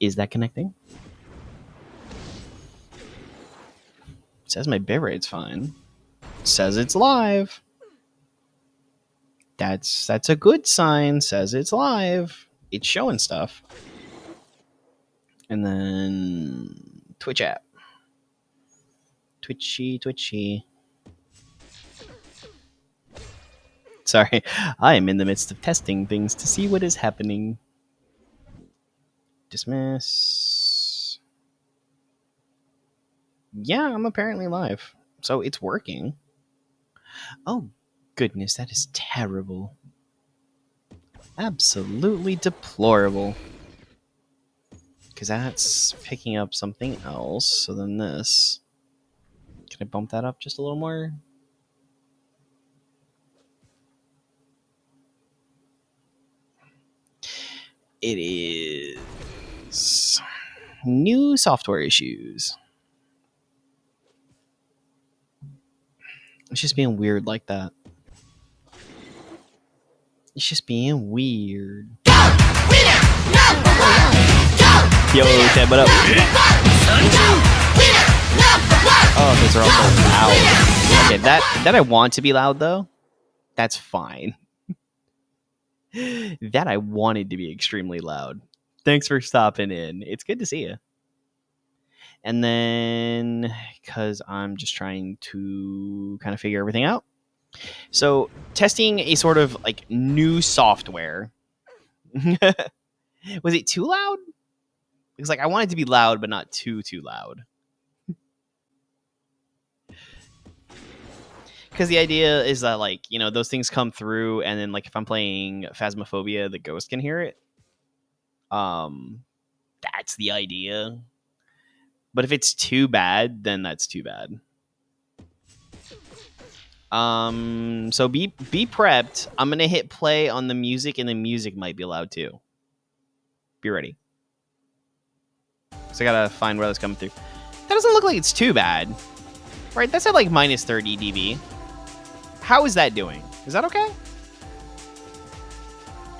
Is that connecting? It says my bitrate's fine. It says it's live. That's a good sign. Says it's live. It's showing stuff. And then Twitch app. Twitchy. Sorry, I am in the midst of testing things to see what is happening. Dismiss. Yeah, I'm apparently live. So it's working. Oh, goodness, that is terrible. Absolutely deplorable. Because that's picking up something else. So then this. Can I bump that up just a little more? It is new software issues. It's just being weird like that. It's just being weird. Go! Winner! Number one! Go! Yo, Ted, what up? Oh, those are all so loud. Okay, that I want to be loud, though. That's fine. That I wanted to be extremely loud. Thanks for stopping in. It's good to see you. And then, because I'm just trying to kind of figure everything out. So, testing a sort of like new software. Was it too loud? Because like I want it to be loud, but not too loud. Because the idea is that, like, you know, those things come through, and then, like, if I'm playing Phasmophobia, the ghost can hear it. That's the idea. But if it's too bad, then that's too bad. So be prepped. I'm gonna hit play on the music, and the music might be loud too. Be ready. So I gotta find where that's coming through. That doesn't look like it's too bad, right? That's at like minus 30 dB. How is that doing? Is that okay?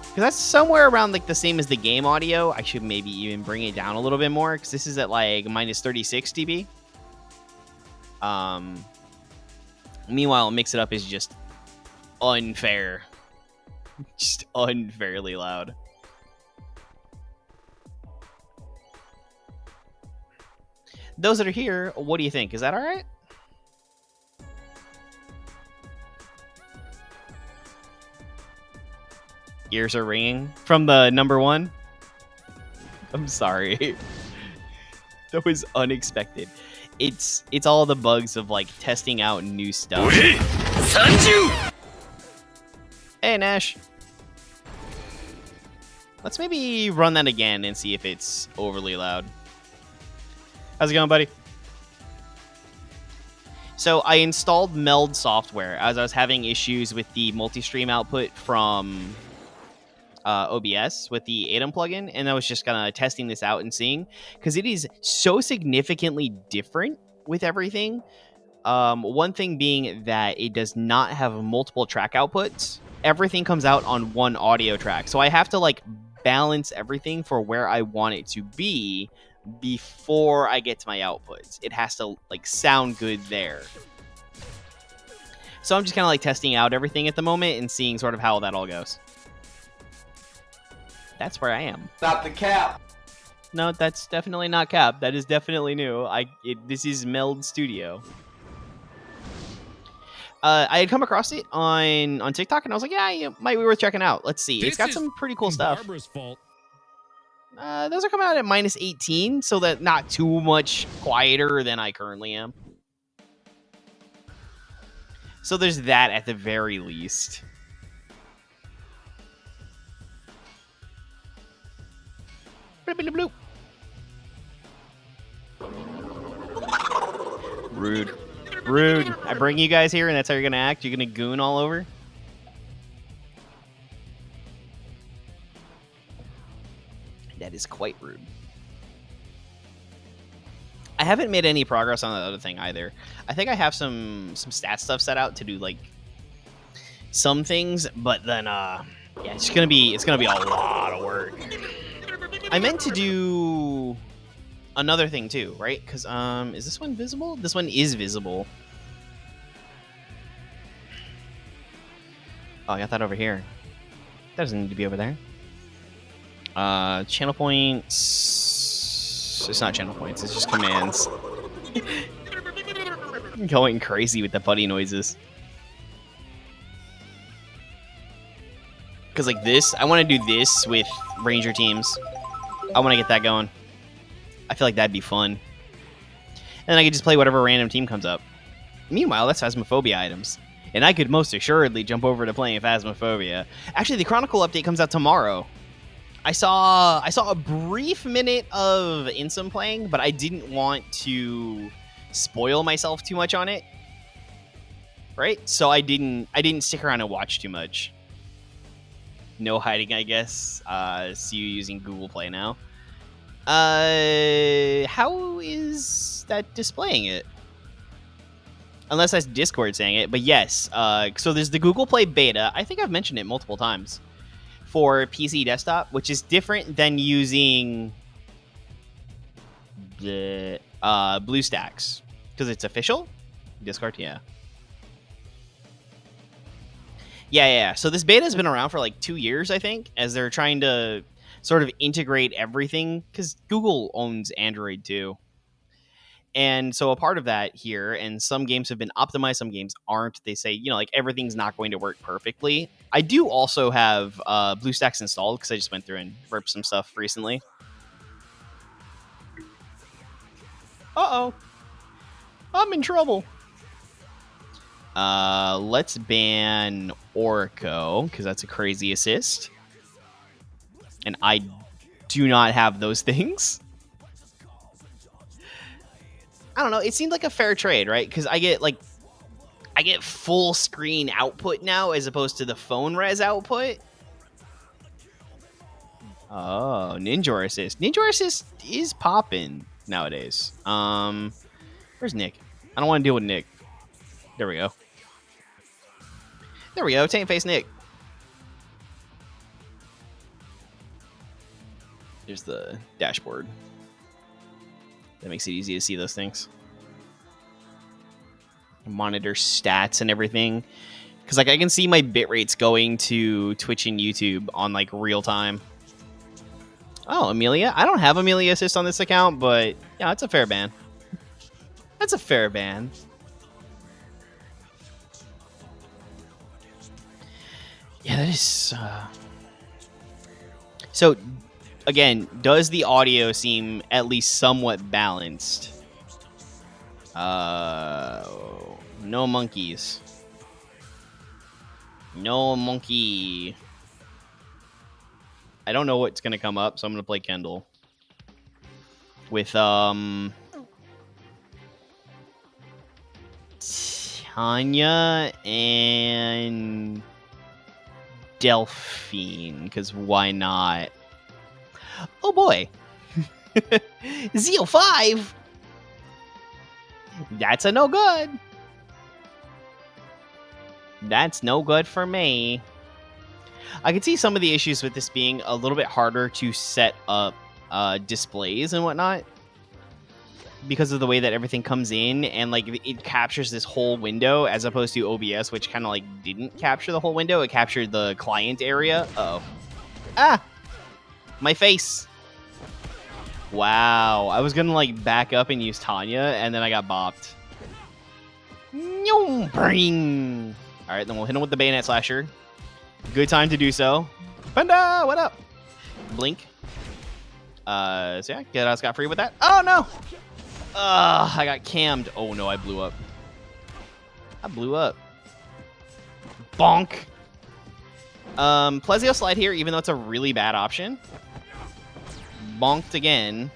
Because that's somewhere around like the same as the game audio. I should maybe even bring it down a little bit more, because this is at like minus 36 dB. Meanwhile, Mix It Up is just unfair. Just unfairly loud. Those that are here, what do you think? Is that all right? Ears are ringing from the number one. I'm sorry. That was unexpected. It's all the bugs of like testing out new stuff. Hey, Nash. Let's maybe run that again and see if it's overly loud. How's it going, buddy? So I installed Meld software as I was having issues with the multi-stream output from OBS with the ATEM plugin, and I was just kind of testing this out and seeing, because it is so significantly different with everything. One thing being that it does not have multiple track outputs. Everything comes out on one audio track, so I have to like balance everything for where I want it to be before I get to my outputs. It has to like sound good there. So I'm just kind of like testing out everything at the moment and seeing sort of how that all goes. That's where I am. Not the cap. No, that's definitely not cap. That is definitely new. This is Meld Studio. I had come across it on TikTok, and I was like, yeah, it might be worth checking out. Let's see. It's got some pretty cool stuff. Barbara's fault. Those are coming out at minus 18, so that not too much quieter than I currently am. So there's that at the very least. Bloop. Rude. I bring you guys here, and that's how you're gonna act? You're gonna goon all over? That is quite rude. I haven't made any progress on the other thing either. I think I have some stat stuff set out to do like some things, but then yeah, it's gonna be a lot of work. I meant to do another thing too, right? Because is this one visible? This one is visible. Oh, I got that over here. That doesn't need to be over there. Channel points. It's not channel points. It's just commands. Going crazy with the buddy noises. Because like this, I want to do this with ranger teams. I want to get that going. I feel like that'd be fun. And then I could just play whatever random team comes up. Meanwhile, that's Phasmophobia items. And I could most assuredly jump over to playing Phasmophobia. Actually, the Chronicle update comes out tomorrow. I saw a brief minute of Insum playing, but I didn't want to spoil myself too much on it. Right? So I didn't stick around and watch too much. No hiding, I guess. See you using Google Play now. How is that displaying it? Unless that's Discord saying it, but yes. So there's the Google Play beta. I think I've mentioned it multiple times for PC desktop, which is different than using the BlueStacks because it's official. Discord, yeah. Yeah. So this beta has been around for like 2 years, I think, as they're trying to sort of integrate everything because Google owns Android too. And so a part of that here, and some games have been optimized, some games aren't. They say, like everything's not going to work perfectly. I do also have BlueStacks installed because I just went through and ripped some stuff recently. Uh-oh. I'm in trouble. Let's ban Orko because that's a crazy assist. And I do not have those things. I don't know. It seemed like a fair trade, right? Because I get full screen output now as opposed to the phone res output. Oh, Ninja Assist. Ninja Assist is popping nowadays. Where's Nick? I don't want to deal with Nick. There we go. There we go. Tank face Nick. There's the dashboard. That makes it easy to see those things. Monitor stats and everything. Because like I can see my bit rates going to Twitch and YouTube on like real time. Oh, Amelia. I don't have Amelia Assist on this account, but yeah, that's a fair ban. That's a fair ban. Yeah, that is... So... Again, does the audio seem at least somewhat balanced? No monkeys. No monkey. I don't know what's going to come up, so I'm going to play Kendall. With, Tanya and Delphine, because why not? Oh boy. ZO5. That's a no good. That's no good for me. I can see some of the issues with this being a little bit harder to set up displays and whatnot because of the way that everything comes in and like it captures this whole window as opposed to OBS, which kind of like didn't capture the whole window. It captured the client area. Uh-oh. Ah! My face. Wow. I was gonna like back up and use Tanya, and then I got bopped. Bring. All right, then we'll hit him with the bayonet slasher. Good time to do so. Panda, what up? Blink. So yeah, get out scot free with that. Oh no. I got cammed. Oh no, I blew up. I blew up. Bonk. Plezio slide here, even though it's a really bad option. Bonked again.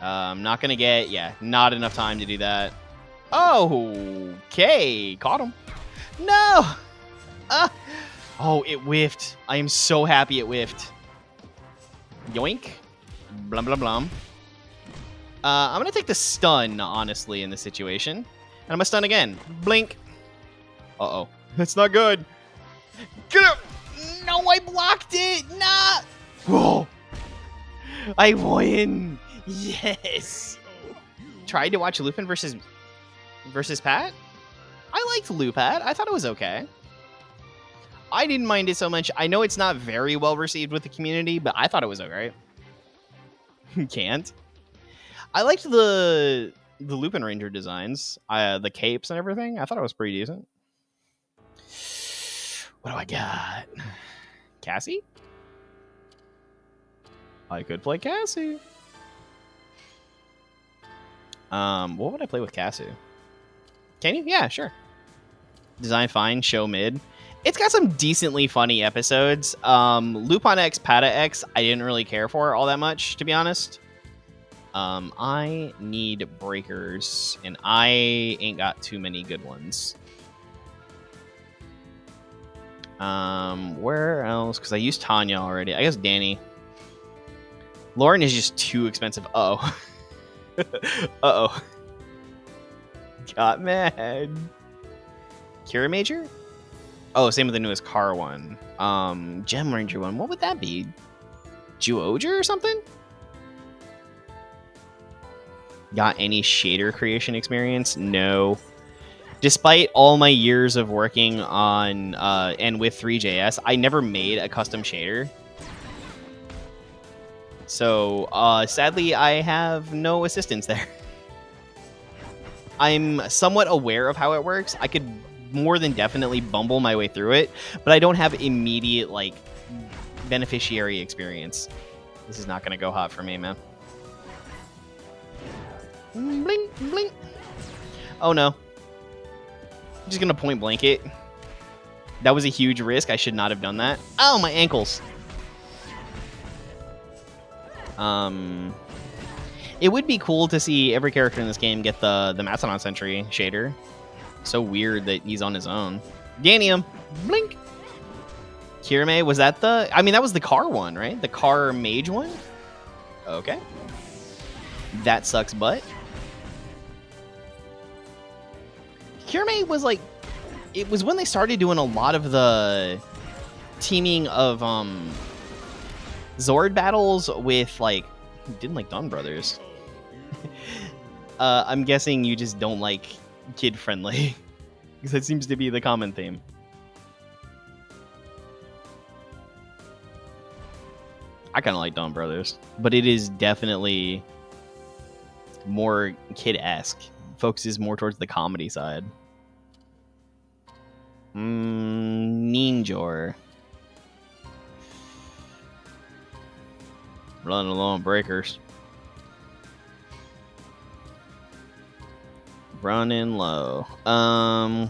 Not gonna get, not enough time to do that. Oh, okay, caught him. No! Oh, it whiffed. I am so happy it whiffed. Yoink. Blum, blum, blum. I'm gonna take the stun, honestly, in this situation. And I'm gonna stun again. Blink. Uh-oh. That's not good. Get up! No, I blocked it! Nah! Whoa! I win! Yes! Tried to watch Lupin versus Pat? I liked Lupat. I thought it was okay. I didn't mind it so much. I know it's not very well received with the community, but I thought it was alright. Can't. I liked the Lupin Ranger designs, the capes and everything. I thought it was pretty decent. What do I got? Cassie? I could play Cassie. What would I play with Cassie? Can you? Yeah, sure. Design fine, show mid. It's got some decently funny episodes. Lupin X, Pata X, I didn't really care for all that much, to be honest. I need breakers, and I ain't got too many good ones. Where else? Because I used Tanya already. I guess Danny. Lauren is just too expensive. Uh-oh. Uh-oh. Got mad. Kira Major? Oh, same with the newest car one. Gem Ranger one. What would that be? Juoger or something? Got any shader creation experience? No. Despite all my years of working on and with 3JS, I never made a custom shader. So, sadly, I have no assistance there. I'm somewhat aware of how it works. I could more than definitely bumble my way through it, but I don't have immediate, like, beneficiary experience. This is not going to go hot for me, man. Blink, blink. Oh, no. I'm just going to point blank it. That was a huge risk. I should not have done that. Oh, my ankles. It would be cool to see every character in this game get the Mastodon Sentry shader. So weird that he's on his own. Ganium. Blink. Kirame, was that the... I mean, that was the car one, right? The car mage one? Okay. That sucks butt. Kirame was like... It was when they started doing a lot of the teaming of Zord battles with, like... Didn't like Dawn Brothers. I'm guessing you just don't like kid-friendly. Because that seems to be the common theme. I kind of like Dawn Brothers. But it is definitely more kid-esque. Focuses more towards the comedy side. Ninjor. Running low on breakers. Running low. I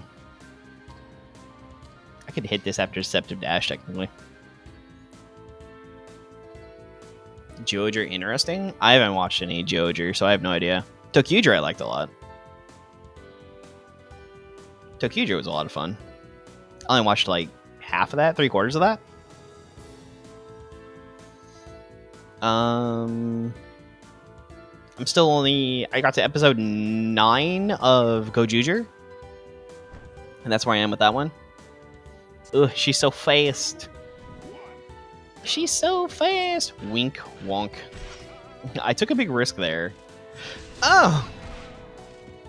could hit this after Deceptive Dash, technically. Jojer, interesting? I haven't watched any Jojer, so I have no idea. Tokyuger I liked a lot. Tokyuger was a lot of fun. I only watched like half of that, 3/4 of that. I'm still only... I got to episode 9 of Gojuger. And that's where I am with that one. Ugh, she's so fast. She's so fast. Wink, wonk. I took a big risk there. Oh!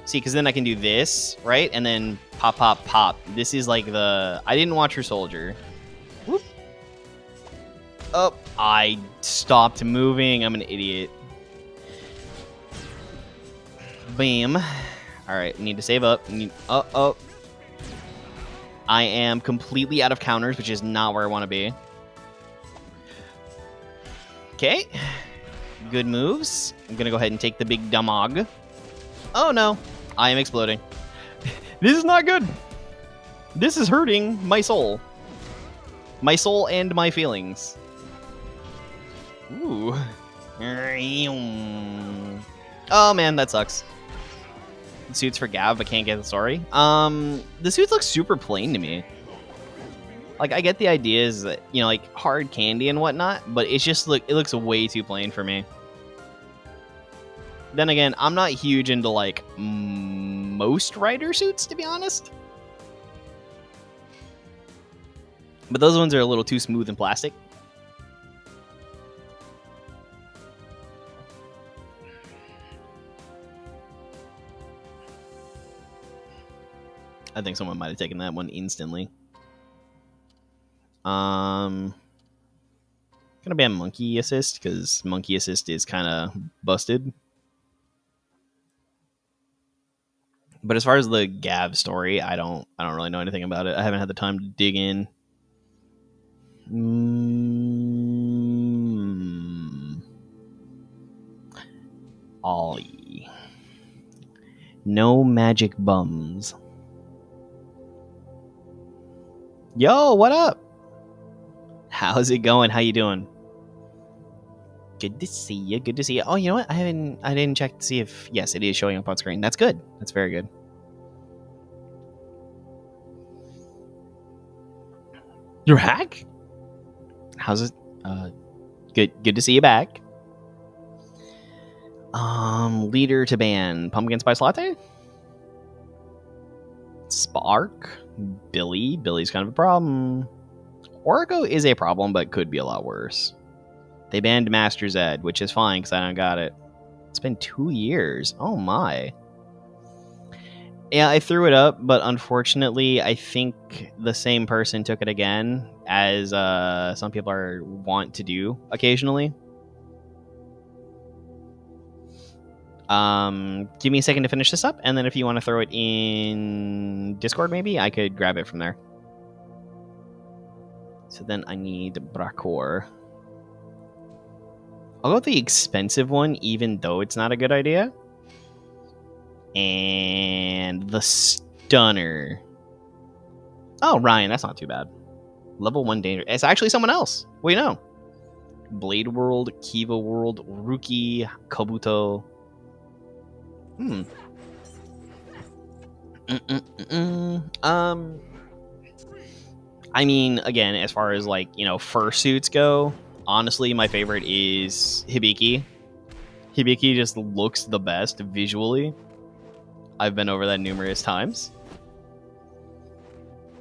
See, because then I can do this, right? And then pop, pop, pop. This is like the... I didn't watch her soldier. Whoop. Oh, I stopped moving. I'm an idiot. Bam. Alright, need to save up. Oh. I am completely out of counters, which is not where I want to be. Okay. Good moves. I'm going to go ahead and take the big damage. Oh, no. I am exploding. This is not good. This is hurting my soul. My soul and my feelings. Ooh. Oh, man, that sucks. Suits for Gav, but can't get the story. The suits look super plain to me. Like, I get the idea is that, you know, like, hard candy and whatnot, but it's just, it looks way too plain for me. Then again, I'm not huge into, like, most rider suits, to be honest. But those ones are a little too smooth and plastic. I think someone might have taken that one instantly. Gonna ban monkey assist because monkey assist is kind of busted. But as far as the Gav story, I don't really know anything about it. I haven't had the time to dig in. Ollie. No magic bums. Yo, what up? How's it going? How you doing? Good to see you. Good to see you. Oh, you know what? I didn't check to see if yes, it is showing up on screen. That's good. That's very good. You're hack? How's it? Good to see you back. Leader to ban pumpkin spice latte. Spark. Billy's kind of a problem. Origo is a problem, but could be a lot worse. They banned Master's Ed, which is fine because I don't got it. It's been 2 years. Oh my. Yeah, I threw it up, but unfortunately, I think the same person took it again, as some people want to do occasionally. Give me a second to finish this up, and then if you want to throw it in Discord, maybe I could grab it from there. So then I need Brakor. I'll go with the expensive one, even though it's not a good idea. And the Stunner. Oh, Ryan, that's not too bad. Level 1 danger. It's actually someone else. We know. Blade World, Kiva World, Ruki, Kabuto. I mean, again, as far as like, fursuits go, honestly, my favorite is Hibiki. Hibiki just looks the best visually. I've been over that numerous times.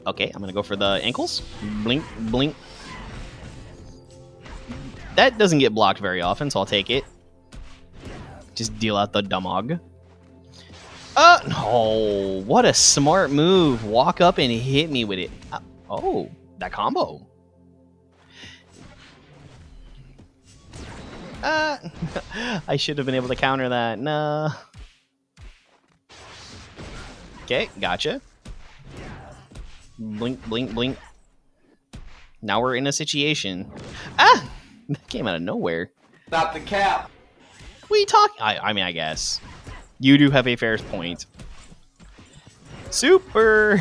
Okay, I'm gonna go for the ankles. Blink, blink. That doesn't get blocked very often, so I'll take it. Just deal out the damage. No, what a smart move. Walk up and hit me with it. Oh, that combo. I should have been able to counter that. Nah. Okay, gotcha. Blink, blink, blink. Now we're in a situation. That came out of nowhere. Not the cap. What are you talking? I mean, I guess. You do have a fair point. Super!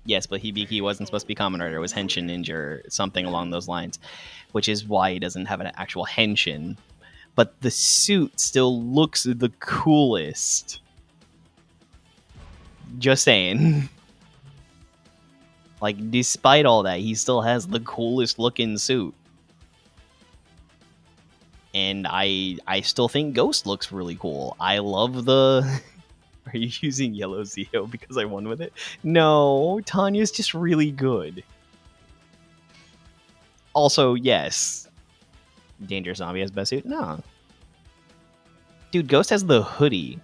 Yes, but Hibiki wasn't supposed to be Kamen Rider. It was Henshin Ninja or something along those lines. Which is why he doesn't have an actual Henshin. But the suit still looks the coolest. Just saying. Like, despite all that, he still has the coolest looking suit. And I still think Ghost looks really cool. I love the... Are you using yellow Zeo because I won with it? No, Tanya's just really good. Also, yes. Dangerous Zombie has best suit? No. Dude, Ghost has the hoodie.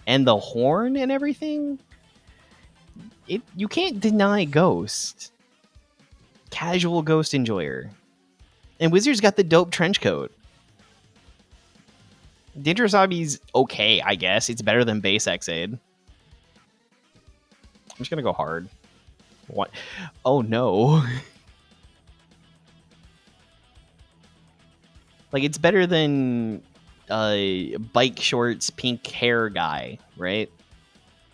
And the horn and everything. You can't deny Ghost. Casual Ghost enjoyer. And Wizard's got the dope trench coat. Dangerous Zombie's okay, I guess. It's better than base X-Aid. I'm just gonna go hard. What? Oh no. Like, it's better than bike shorts, pink hair guy, right?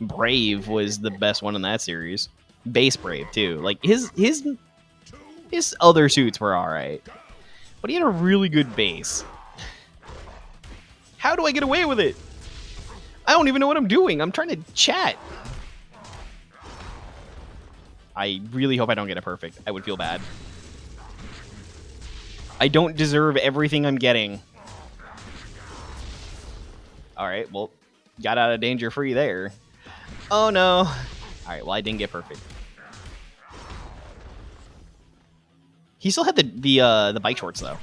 Brave was the best one in that series. Base Brave too. Like his other suits were alright. But he had a really good base. How do I get away with it? I don't even know what I'm doing. I'm trying to chat. I really hope I don't get it perfect. I would feel bad. I don't deserve everything I'm getting. Alright, well, got out of danger free there. Oh no. Alright, well, I didn't get perfect. He still had the bike shorts though.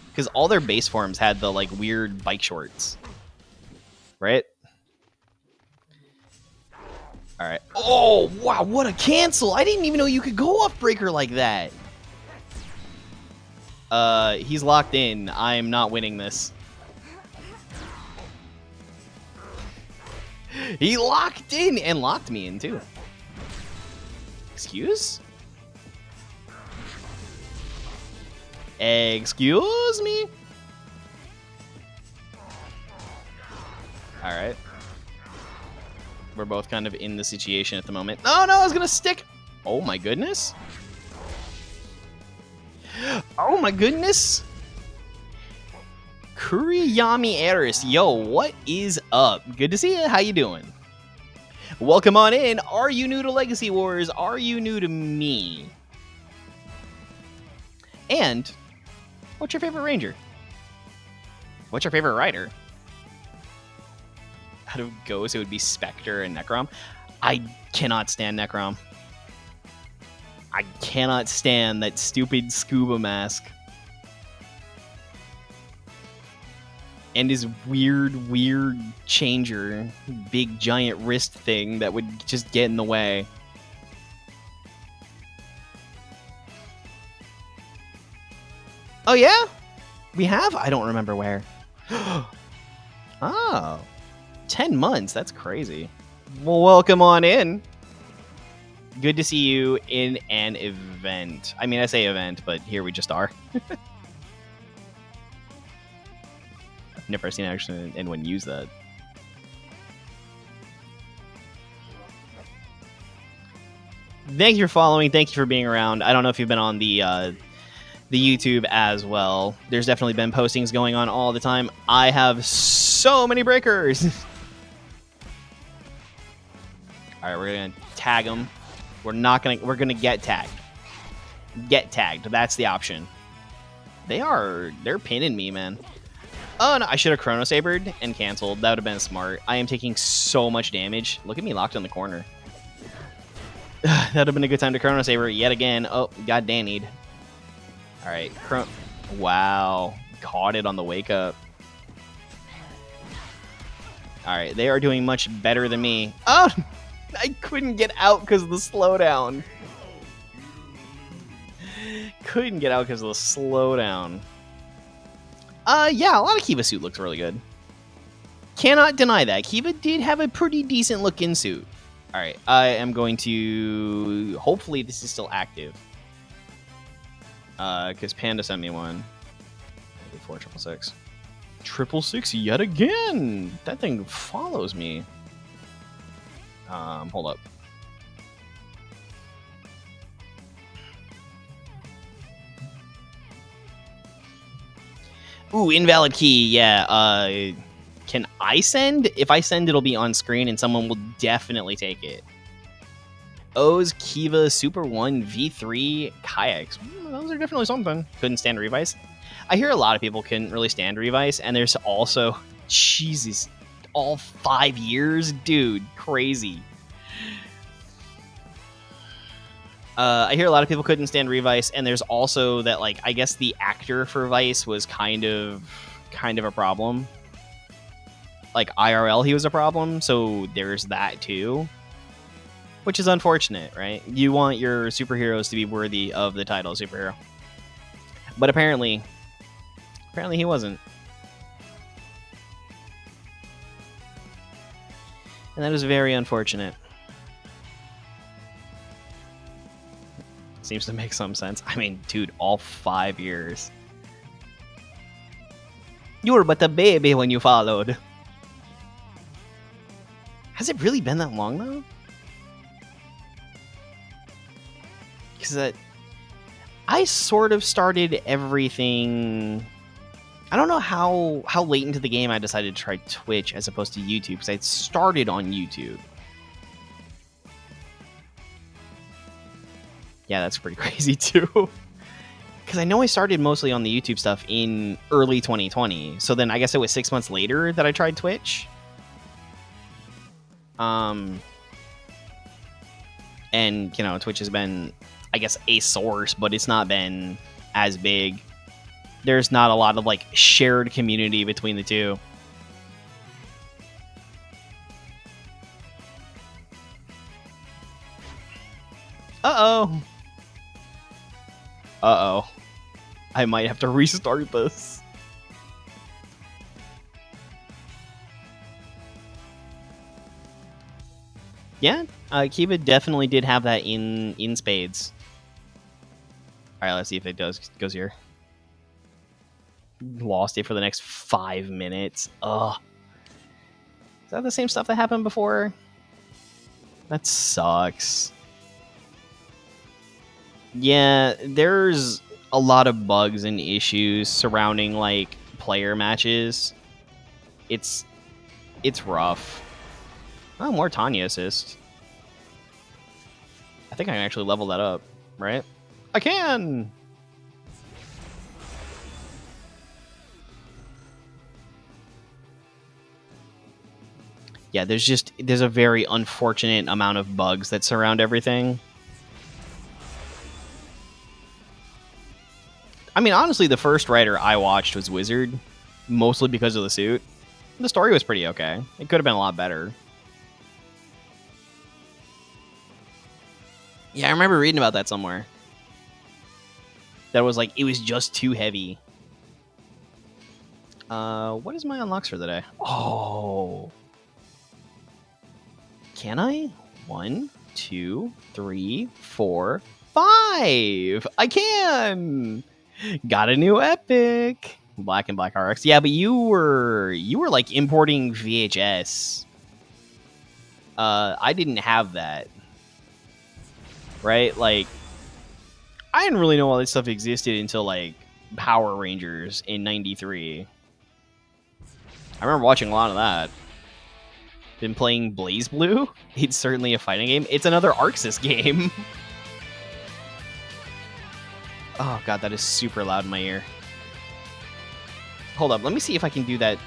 Because all their base forms had the like weird bike shorts. Right? All right. Oh, wow, what a cancel. I didn't even know you could go off breaker like that. He's locked in. I am not winning this. He locked in and locked me in, too. Excuse? Excuse me? All right. We're both kind of in the situation at the moment. Oh, no, I was going to stick. Oh, my goodness. Oh, my goodness. Kuriyami Eris. Yo, what is up? Good to see you. How you doing? Welcome on in. Are you new to Legacy Wars? Are you new to me? And what's your favorite ranger? What's your favorite rider? Out of Ghost, it would be Spectre and Necrom. I cannot stand Necrom. I cannot stand that stupid scuba mask. And his weird changer, big giant wrist thing that would just get in the way. Oh, yeah? We have? I don't remember where. Oh. 10 months. That's crazy. Well, welcome on in. Good to see you in an event. I mean, I say event, but here we just are. I've never seen actually anyone use that. Thank you for following. Thank you for being around. I don't know if you've been on the YouTube as well. There's definitely been postings going on all the time. I have so many breakers. All right, we're gonna tag them. We're gonna get tagged. Get tagged. That's the option. They're pinning me, man. Oh no, I should have Chrono Sabered and canceled. That would have been smart. I am taking so much damage. Look at me locked in the corner. That would have been a good time to Chrono Saber yet again. Oh, got Dannied. All right, wow, caught it on the wake up. All right, they are doing much better than me. Oh, I couldn't get out because of the slowdown. Couldn't get out because of the slowdown. Yeah, a lot of Kiva suit looks really good. Cannot deny that. Kiva did have a pretty decent looking suit. All right, I am going to... Hopefully this is still active. Because Panda sent me one. 4666. 666 yet again! That thing follows me. Hold up. Ooh, invalid key. Yeah. Can I send? If I send, it'll be on screen, and someone will definitely take it. O's Kiva Super 1 V3 Kayaks. Those are definitely something. Couldn't stand Revice. I hear a lot of people couldn't really stand Revice, and there's also... Jesus. All 5 years? Dude, crazy. I hear a lot of people couldn't stand Revice, and there's also that, like, I guess the actor for Vice was kind of a problem. Like, IRL, he was a problem, so there's that too. Which is unfortunate, right? You want your superheroes to be worthy of the title superhero. But apparently he wasn't. And that is very unfortunate. Seems to make some sense. I mean, dude, all 5 years. You were but a baby when you followed. Has it really been that long, though? Because I sort of started everything... I don't know how late into the game I decided to try Twitch as opposed to YouTube, because I started on YouTube. Yeah, that's pretty crazy, too. Because I know I started mostly on the YouTube stuff in early 2020. So then I guess it was 6 months later that I tried Twitch. And, you know, Twitch has been, I guess, a source, but it's not been as big. There's not a lot of, like, shared community between the two. Uh-oh. Uh-oh. I might have to restart this. Yeah, Kiva definitely did have that in spades. All right, let's see if it goes here. Lost it for the next 5 minutes. Ugh. Is that the same stuff that happened before? That sucks. Yeah, there's a lot of bugs and issues surrounding like player matches. It's rough. Oh, more Tanya assist. I think I can actually level that up, right? I can! Yeah, there's a very unfortunate amount of bugs that surround everything. I mean, honestly, the first writer I watched was Wizard, mostly because of the suit. The story was pretty okay. It could have been a lot better. Yeah, I remember reading about that somewhere. That was like, it was just too heavy. What is my unlocks for the day? Oh. Can I? 1, 2, 3, 4, 5. I can. Got a new epic. Black and Black RX. Yeah, but you were like importing VHS. I didn't have that. Right? Like, I didn't really know all this stuff existed until like Power Rangers in '93. I remember watching a lot of that. Been playing Blaze Blue. It's certainly a fighting game. It's another Arxis game. Oh god, that is super loud in my ear. Hold up, let me see if I can do that.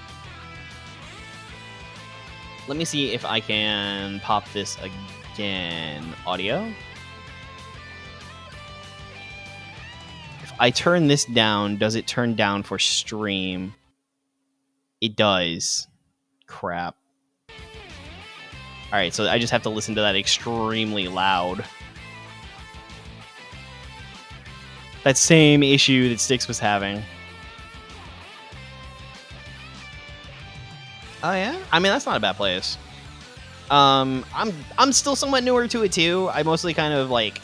Let me see if I can pop this again. Audio. If I turn this down, does it turn down for stream? It does. Crap. Alright, so I just have to listen to that extremely loud. That same issue that Styx was having. Oh yeah? I mean, that's not a bad place. I'm still somewhat newer to it too. I mostly kind of like...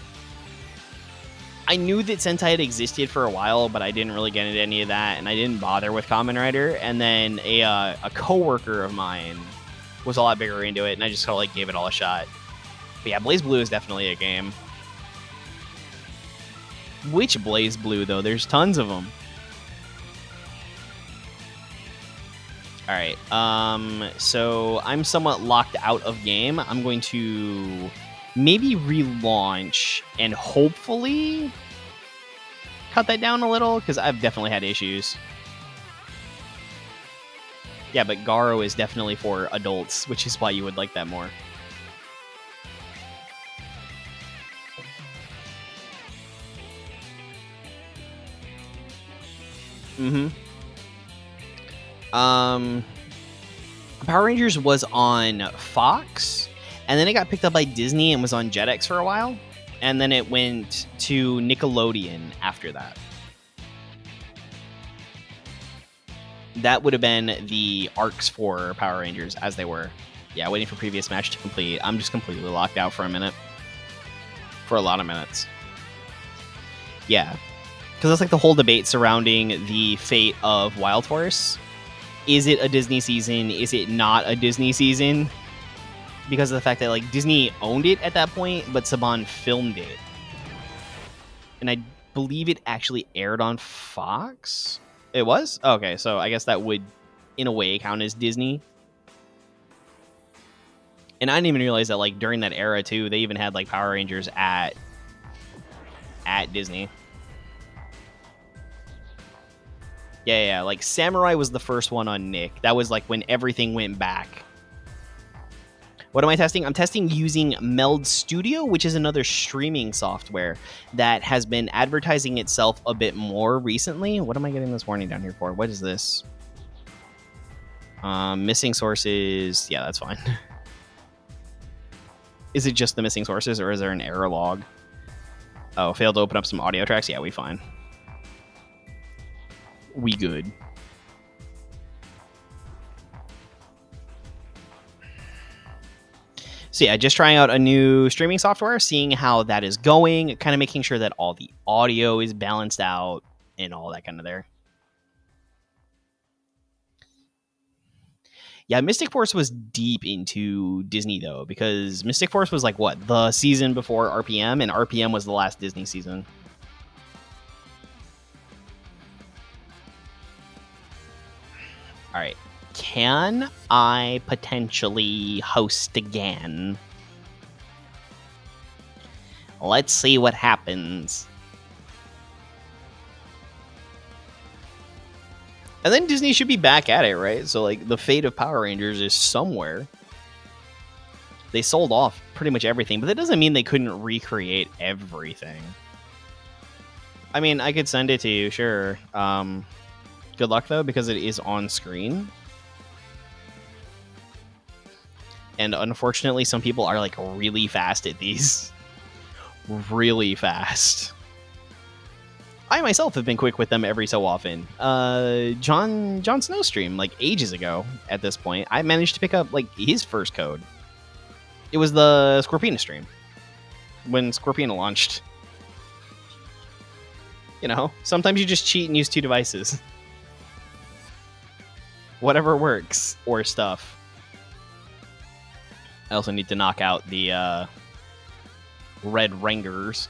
I knew that Sentai had existed for a while, but I didn't really get into any of that, and I didn't bother with Kamen Rider. And then a coworker of mine was a lot bigger into it, and I just kind of like gave it all a shot. But yeah, Blaze Blue is definitely a game. Which Blaze Blue, though? There's tons of them. Alright, so I'm somewhat locked out of game. I'm going to maybe relaunch and hopefully cut that down a little, because I've definitely had issues. Yeah, but Garo is definitely for adults, which is why you would like that more. Power Rangers was on Fox, and then it got picked up by Disney and was on Jetix for a while, and then it went to Nickelodeon after that. That would have been the arcs for Power Rangers as they were. Yeah, waiting for previous match to complete. I'm just completely locked out for a minute. For a lot of minutes. Yeah. Because that's like the whole debate surrounding the fate of Wild Force. Is it a Disney season? Is it not a Disney season? Because of the fact that like Disney owned it at that point, but Saban filmed it. And I believe it actually aired on Fox? It was? Okay, so I guess that would, in a way, count as Disney. And I didn't even realize that, like, during that era, too, they even had, like, Power Rangers at Disney. Yeah, like, Samurai was the first one on Nick. That was, like, when everything went back. What am I testing? I'm testing using Meld Studio, which is another streaming software that has been advertising itself a bit more recently. What am I getting this warning down here for? What is this? Missing sources. Yeah, that's fine. Is it just the missing sources, or is there an error log? Oh, failed to open up some audio tracks? Yeah, we fine. We good. So yeah, just trying out a new streaming software, seeing how that is going, kind of making sure that all the audio is balanced out and all that kind of there. Yeah, Mystic Force was deep into Disney though, because Mystic Force was like what, the season before RPM, and RPM was the last Disney season. All right. Can I potentially host again? Let's see what happens. And then Disney should be back at it, right? So, like, the fate of Power Rangers is somewhere. They sold off pretty much everything, but that doesn't mean they couldn't recreate everything. I mean, I could send it to you, sure. Good luck, though, because it is on screen. And unfortunately, some people are, like, really fast at these. Really fast. I myself have been quick with them every so often. Jon Snow stream, like, ages ago at this point, I managed to pick up, like, his first code. It was the Scorpina stream. When Scorpina launched. You know, sometimes you just cheat and use 2 devices. Whatever works. Or stuff. I also need to knock out the red Rangers.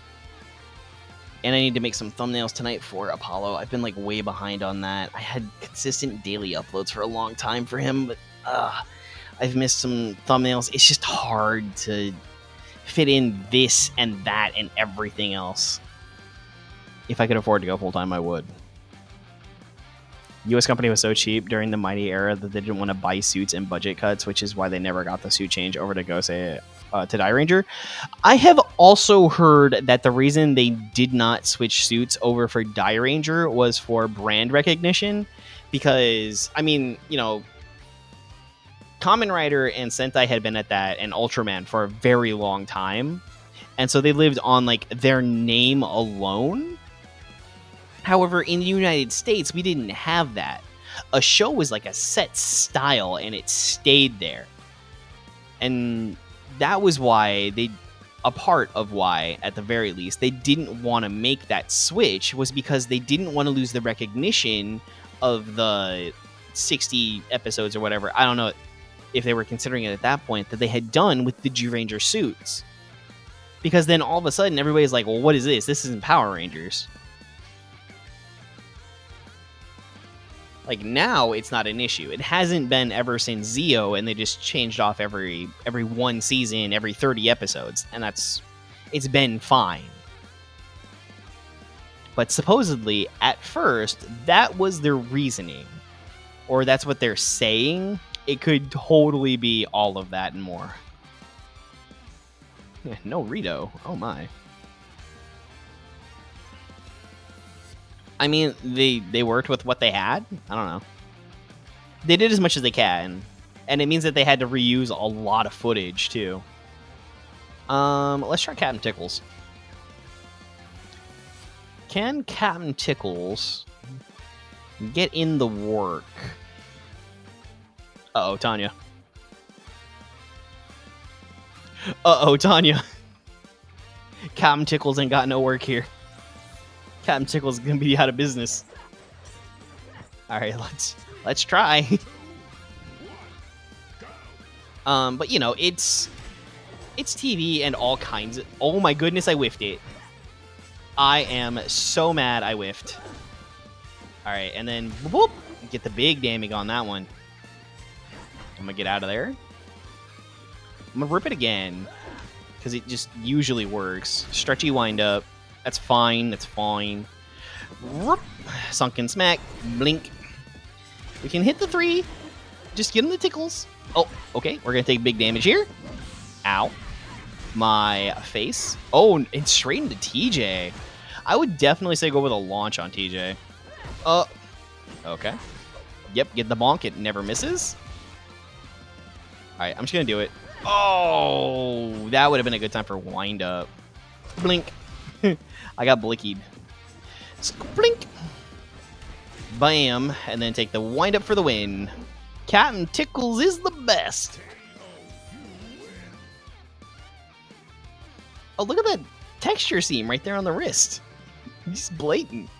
And I need to make some thumbnails tonight for Apollo. I've been like way behind on that. I had consistent daily uploads for a long time for him, but I've missed some thumbnails. It's just hard to fit in this and that and everything else. If I could afford to go full-time, I would. U.S. company was so cheap during the Mighty era that they didn't want to buy suits and budget cuts, which is why they never got the suit change over to to Die Ranger. I have also heard that the reason they did not switch suits over for Die Ranger was for brand recognition, because, I mean, you know, Kamen Rider and Sentai had been at that, and Ultraman for a very long time, and so they lived on, like, their name alone. However, in the United States, we didn't have that. A show was like a set style, and it stayed there. And that was why a part of why, at the very least, they didn't want to make that switch, was because they didn't want to lose the recognition of the 60 episodes or whatever. I don't know if they were considering it at that point, that they had done with the G-Ranger suits. Because then all of a sudden, everybody's like, well, what is this? This isn't Power Rangers. Like, now it's not an issue. It hasn't been ever since Zeo, and they just changed off every one season, every 30 episodes, and it's been fine. But supposedly, at first, that was their reasoning, or that's what they're saying. It could totally be all of that and more. Yeah, no Rito. Oh my. I mean, they worked with what they had. I don't know. They did as much as they can, and it means that they had to reuse a lot of footage too. Let's try Captain Tickles. Can Captain Tickles get in the work? Uh-oh, Tanya. Uh-oh, Tanya. Captain Tickles ain't got no work here. Captain Tickles is gonna be out of business. All right, let's try. But you know, it's TV and all kinds of. Oh my goodness, I whiffed it. I am so mad I whiffed. All right, and then whoop, get the big damage on that one. I'm gonna get out of there. I'm gonna rip it again because it just usually works. Stretchy wind up. That's fine. That's fine. Sunken smack. Blink. We can hit the 3. Just get him the tickles. Oh, okay. We're going to take big damage here. Ow. My face. Oh, and straight into TJ. I would definitely say go with a launch on TJ. Okay. Yep, get the bonk. It never misses. All right, I'm just going to do it. Oh, that would have been a good time for wind up. Blink. I got blickied. Blink. Bam. And then take the wind up for the win. Captain Tickles is the best. Oh, look at that texture seam right there on the wrist. Just blatant.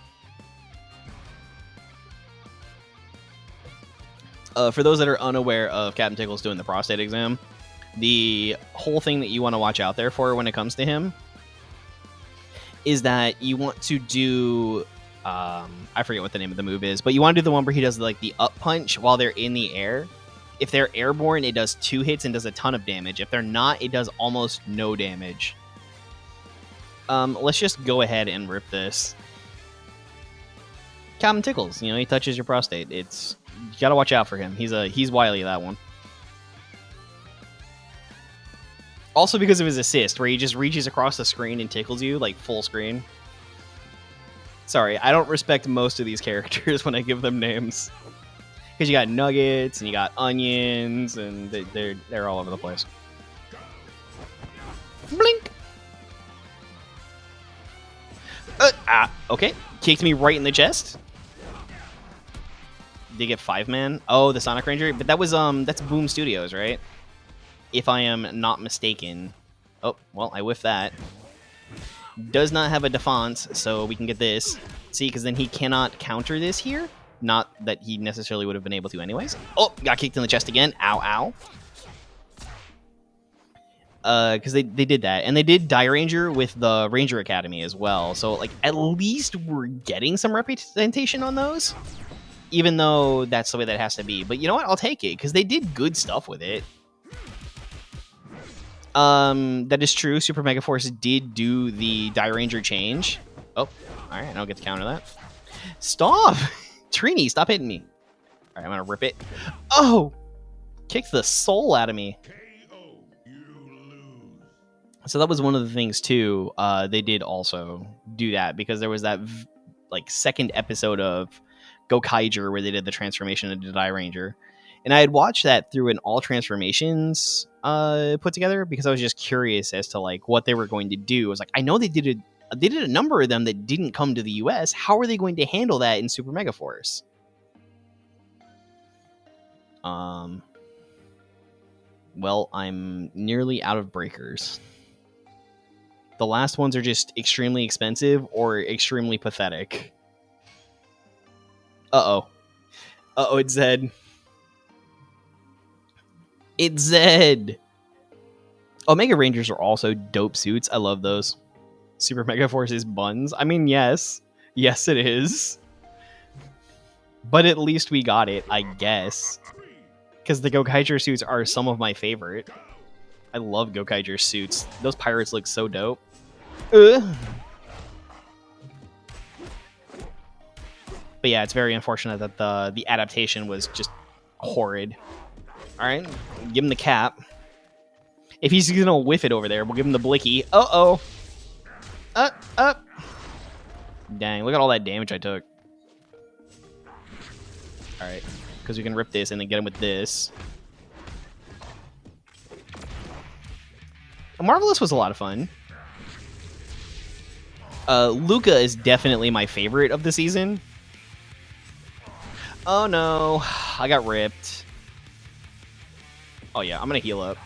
For those that are unaware of Captain Tickles doing the prostate exam, the whole thing that you want to watch out there for when it comes to him is that you want to do... I forget what the name of the move is, but you want to do the one where he does like the up punch while they're in the air. If they're airborne, it does 2 hits and does a ton of damage. If they're not, it does almost no damage. Let's just go ahead and rip this. Captain Tickles, you know, he touches your prostate. You gotta watch out for him. He's wily, that one. Also because of his assist, where he just reaches across the screen and tickles you, like full screen. Sorry, I don't respect most of these characters when I give them names. Because you got nuggets, and you got onions, and they're all over the place. Blink! Okay. Kicked me right in the chest. Did he get 5-man? Oh, the Sonic Ranger? But that was, that's Boom Studios, right? If I am not mistaken. Oh, well, I whiffed that. Does not have a defense, so we can get this. See, because then he cannot counter this here. Not that he necessarily would have been able to anyways. Oh, got kicked in the chest again. Ow, ow. Because they did that. And they did Die Ranger with the Ranger Academy as well. So, like, at least we're getting some representation on those. Even though that's the way that has to be. But you know what? I'll take it, because they did good stuff with it. That is true. Super Mega Force did do the Die Ranger change. Oh, alright, I don't get to counter that. Stop! Trini, stop hitting me. Alright, I'm gonna rip it. Oh! Kicked the soul out of me. So that was one of the things, too. They did also do that, because there was that, like, second episode of Gokaiger where they did the transformation into Die Ranger. And I had watched that through an all transformations put together because I was just curious as to like what they were going to do. I was like, I know they did a number of them that didn't come to the US. How are they going to handle that in Super Mega Force? Well, I'm nearly out of breakers. The last ones are just extremely expensive or extremely pathetic. Uh-oh. Uh-oh, it's Zed. It's Zed! Omega Rangers are also dope suits. I love those. Super Mega Force's buns. I mean, yes. Yes, it is. But at least we got it, I guess. Because the Gokaiger suits are some of my favorite. I love Gokaiger suits. Those pirates look so dope. But yeah, it's very unfortunate that the adaptation was just horrid. Alright, give him the cap. If he's gonna whiff it over there, we'll give him the blicky. Uh-oh. Dang, look at all that damage I took. Alright, because we can rip this and then get him with this. Marvelous was a lot of fun. Luca is definitely my favorite of the season. Oh no, I got ripped. Oh yeah, I'm gonna heal up.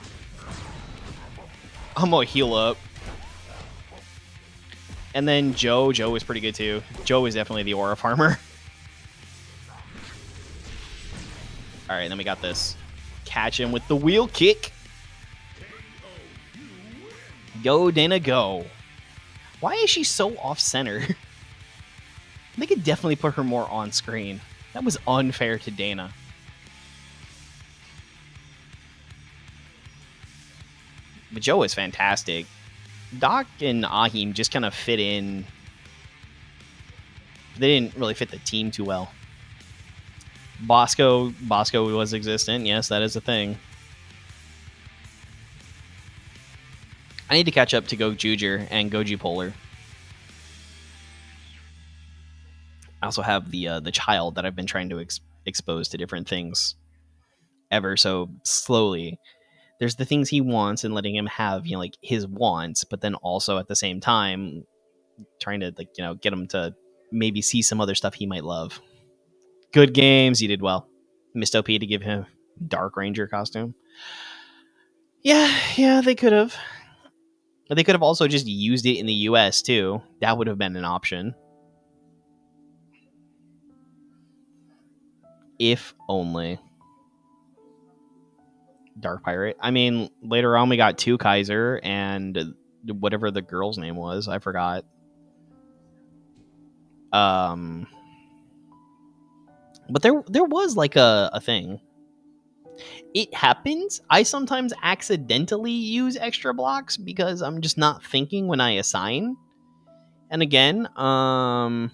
I'm gonna heal up. And then Joe was pretty good too. Joe was definitely the aura farmer. Alright, then we got this. Catch him with the wheel kick. Go, Dana, go. Why is she so off-center? They could definitely put her more on screen. That was unfair to Dana. But Joe is fantastic. Doc and Ahim just kind of fit in. They didn't really fit the team too well. Bosco was existent. Yes, that is a thing. I need to catch up to Gojuger and Goji Polar. I also have the child that I've been trying to expose to different things ever so slowly. There's the things he wants and letting him have, you know, like his wants, but then also at the same time trying to like get him to maybe see some other stuff he might love. Good games. You did well. Missed OP to give him Dark Ranger costume. Yeah, they could have. But they could have also just used it in the US too. That would have been an option. If only. Dark Pirate. I mean, later on we got 2 Kaiser and whatever the girl's name was. I forgot. But there was like a thing. It happens. I sometimes accidentally use extra blocks because I'm just not thinking when I assign. And again, one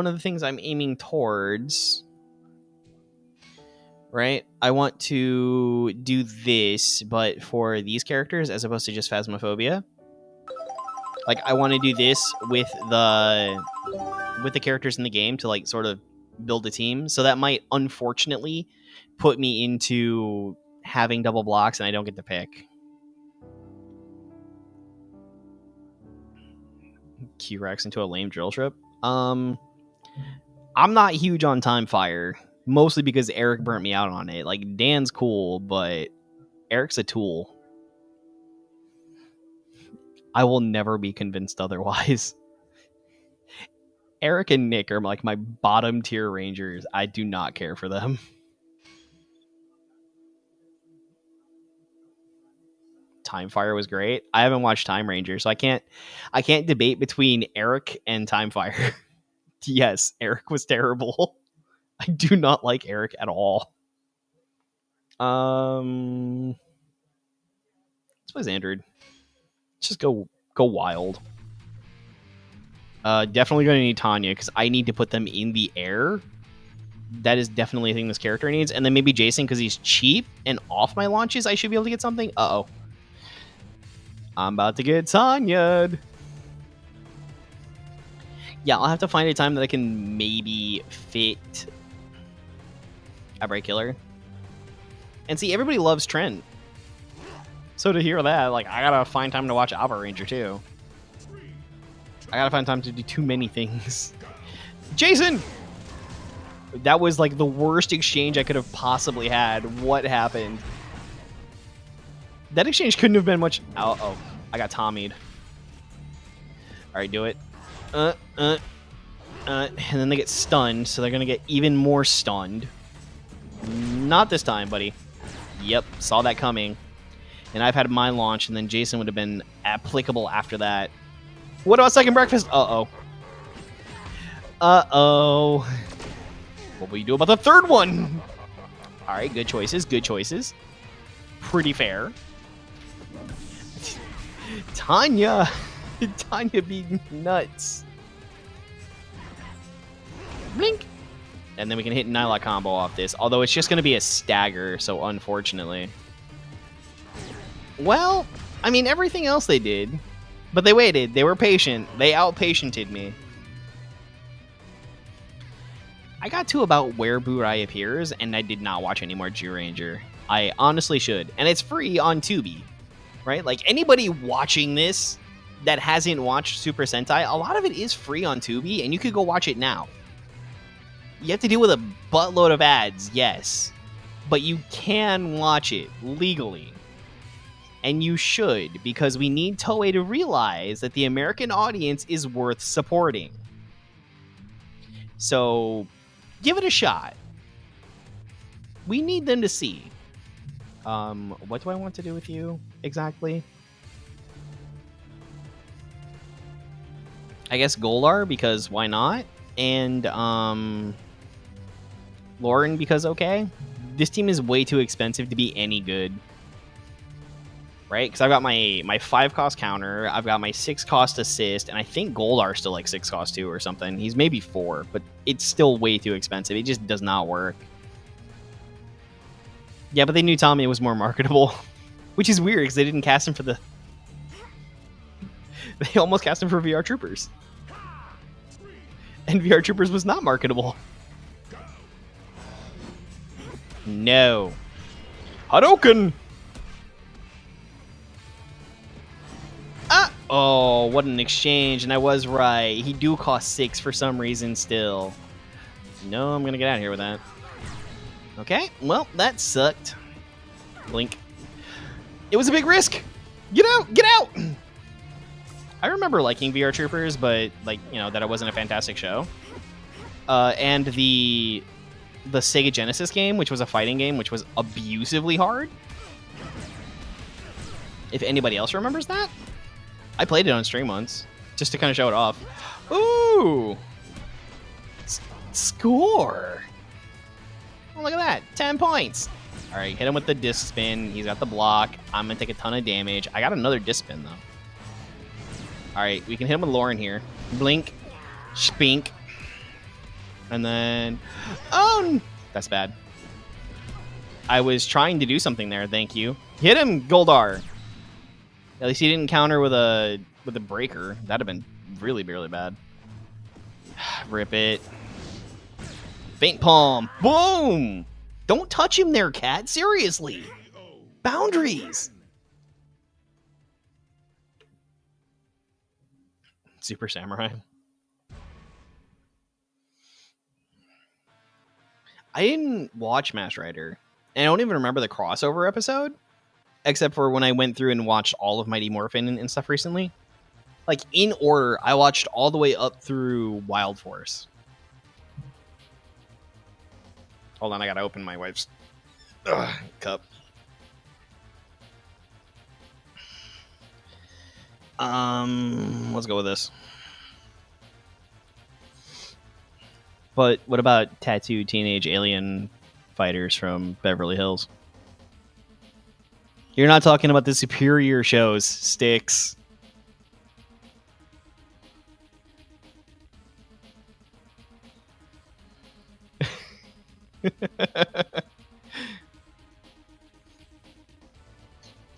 of the things I'm aiming towards, right? I want to do this, but for these characters as opposed to just Phasmophobia. Like I want to do this with the characters in the game to like sort of build a team. So that might unfortunately put me into having double blocks and I don't get to pick. Q-Rex into a lame drill ship. I'm not huge on Time Fire, mostly because Eric burnt me out on it. Like Dan's cool, but Eric's a tool. I will never be convinced otherwise. Eric and Nick are like my bottom tier rangers. I do not care for them. Time Fire was great. I haven't watched Time Ranger, so I can't debate between Eric and Time Fire. Yes, Eric was terrible. I do not like Eric at all. Let's play Xandred. Let's just go wild. Definitely going to need Tanya because I need to put them in the air. That is definitely a thing this character needs. And then maybe Jason because he's cheap and off my launches I should be able to get something. Uh-oh. I'm about to get Tanya'd. Yeah, I'll have to find a time that I can maybe fit Outbreak Killer. And see, everybody loves Trent. So to hear that, like, I gotta find time to watch Alpha Ranger too. I gotta find time to do too many things. Jason! That was like the worst exchange I could have possibly had. What happened? That exchange couldn't have been much... Oh, I got Tommied. Alright, do it. And then they get stunned, so they're gonna get even more stunned. Not this time, buddy. Yep, saw that coming. And I've had my launch, and then Jason would have been applicable after that. What about second breakfast? Uh-oh. Uh-oh. What will you do about the third one? Alright, good choices, good choices. Pretty fair. Tanya! Tanya be nuts. Blink! And then we can hit Nyla combo off this. Although it's just going to be a stagger, so unfortunately. Well, I mean, everything else they did. But they waited. They were patient. They out-patiented me. I got to about where Burai appears, and I did not watch any more G-Ranger. I honestly should. And it's free on Tubi. Right? Like, anybody watching this that hasn't watched Super Sentai, a lot of it is free on Tubi, and you could go watch it now. You have to deal with a buttload of ads, yes. But you can watch it legally. And you should, because we need Toei to realize that the American audience is worth supporting. So, give it a shot. We need them to see. What do I want to do with you exactly? I guess Golar, because why not? And Lauren, because okay. This team is way too expensive to be any good. Right? Because I've got my 5 cost counter, I've got my 6 cost assist, and I think Goldar's still like 6 cost too or something. He's maybe 4, but it's still way too expensive. It just does not work. Yeah, but they knew Tommy was more marketable, which is weird because they didn't cast him for the... They almost cast him for VR Troopers. And VR Troopers was not marketable. No. Hadouken! Ah! Oh, what an exchange. And I was right. He do cost 6 for some reason still. No, I'm going to get out of here with that. Okay, well, that sucked. Blink. It was a big risk. Get out! Get out! I remember liking VR Troopers, but, like, you know, that it wasn't a fantastic show. And the Sega Genesis game, which was a fighting game, which was abusively hard. If anybody else remembers that. I played it on stream once, just to kind of show it off. Ooh! Score! Oh, look at that. 10 points. All right, hit him with the disc spin. He's got the block. I'm going to take a ton of damage. I got another disc spin, though. All right, we can hit him with Lauren here. Blink. Spink. And then... Oh! That's bad. I was trying to do something there. Thank you. Hit him, Goldar. At least he didn't counter with a breaker. That'd have been really, really bad. Rip it. Faint palm. Boom! Don't touch him there, cat. Seriously. Boundaries. Super Samurai. I didn't watch Mask Rider. And I don't even remember the crossover episode. Except for when I went through and watched all of Mighty Morphin and stuff recently. Like, in order, I watched all the way up through Wild Force. Hold on, I gotta open my wife's cup. Let's go with this. But what about tattooed teenage alien fighters from Beverly Hills? You're not talking about the superior shows, Sticks.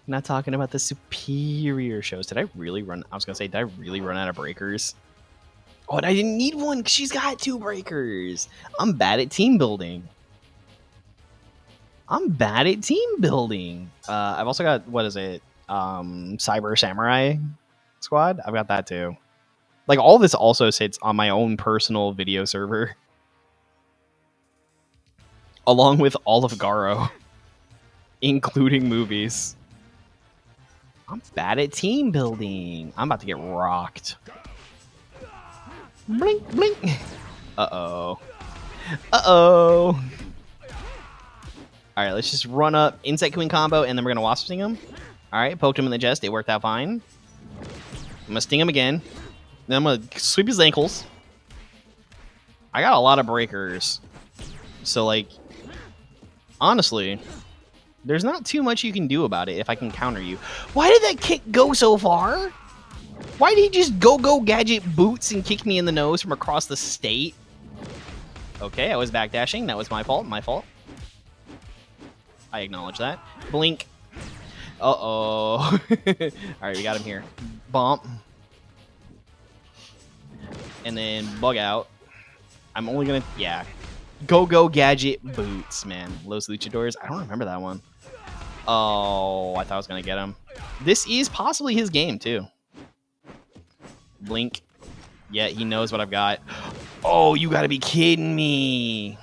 Not talking about the superior shows. Did I really run? I was going to say, did I really run out of breakers? Oh, and I didn't need one because she's got 2 breakers. I'm bad at team building. I've also got, what is it? Cyber Samurai Squad. I've got that too. Like, all this also sits on my own personal video server. Along with all of Garo. Including movies. I'm bad at team building. I'm about to get rocked. Blink, blink. Uh-oh. Uh-oh. All right, let's just run up, Insect Queen combo, and then we're going to Wasp Sting him. All right, poked him in the chest. It worked out fine. I'm going to sting him again. Then I'm going to sweep his ankles. I got a lot of breakers. So, like, honestly, there's not too much you can do about it if I can counter you. Why did that kick go so far? Why did he just go gadget boots and kick me in the nose from across the state? Okay, I was backdashing. That was my fault. My fault. I acknowledge that. Blink. Uh-oh. All right, we got him here. Bump. And then bug out. I'm only going to... Yeah. Go gadget boots, man. Los Luchadors. I don't remember that one. Oh, I thought I was going to get him. This is possibly his game, too. Blink. Yeah, he knows what I've got. Oh, you got to be kidding me.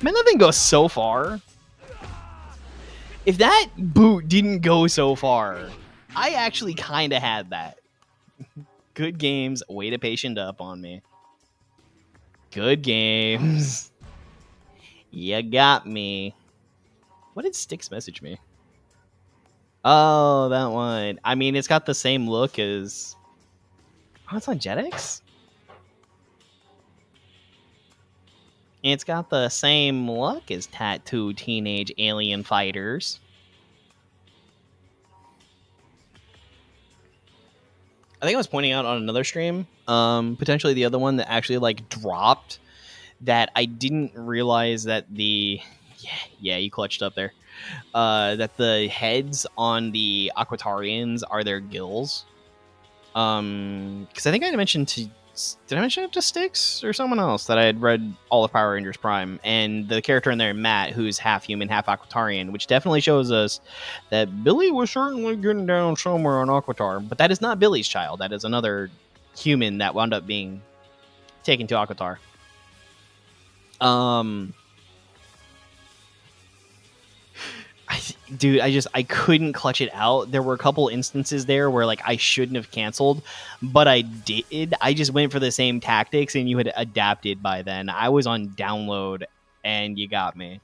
Man, that thing goes so far. If that boot didn't go so far, I actually kind of had that. Good games. Way to patient up on me. Good games. You got me. What did Styx message me? Oh, that one. I mean, it's got the same look as... Oh, it's on Jetix? It's got the same look as tattooed teenage alien fighters. I think I was pointing out on another stream, potentially the other one that actually like dropped, that I didn't realize that the... Yeah, you clutched up there. That the heads on the Aquatarians are their gills. Because I think I mentioned to Did I mention it to Styx or someone else that I had read all of Power Rangers Prime? And the character in there, Matt, who's half human, half Aquatarian, which definitely shows us that Billy was certainly getting down somewhere on Aquitar. But that is not Billy's child. That is another human that wound up being taken to Aquitar. I couldn't clutch it out. There were a couple instances there where like I shouldn't have canceled, but I did. I just went for the same tactics, and you had adapted by then. I was on download, and you got me.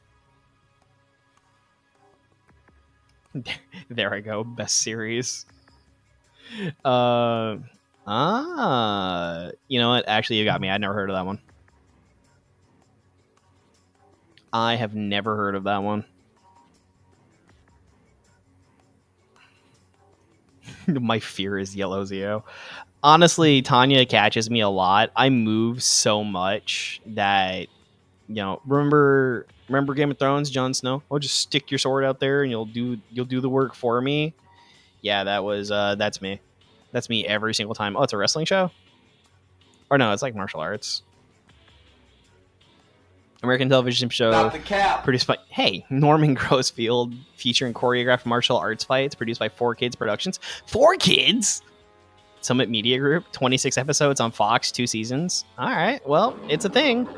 There I go. Best series. You know what? Actually, you got me. I'd never heard of that one. I have never heard of that one. My fear is yellow Zeo. Honestly, Tanya catches me a lot. I move so much that, you know, remember Game of Thrones, Jon Snow? Oh, just stick your sword out there and you'll do the work for me. Yeah, that's me. That's me every single time. Oh, it's a wrestling show? Or no, it's like martial arts. American television show produced by Norman Grossfield, featuring choreographed martial arts fights, produced by 4Kids Productions. 4Kids? Summit Media Group, 26 episodes on Fox, 2 seasons. All right, well, it's a thing.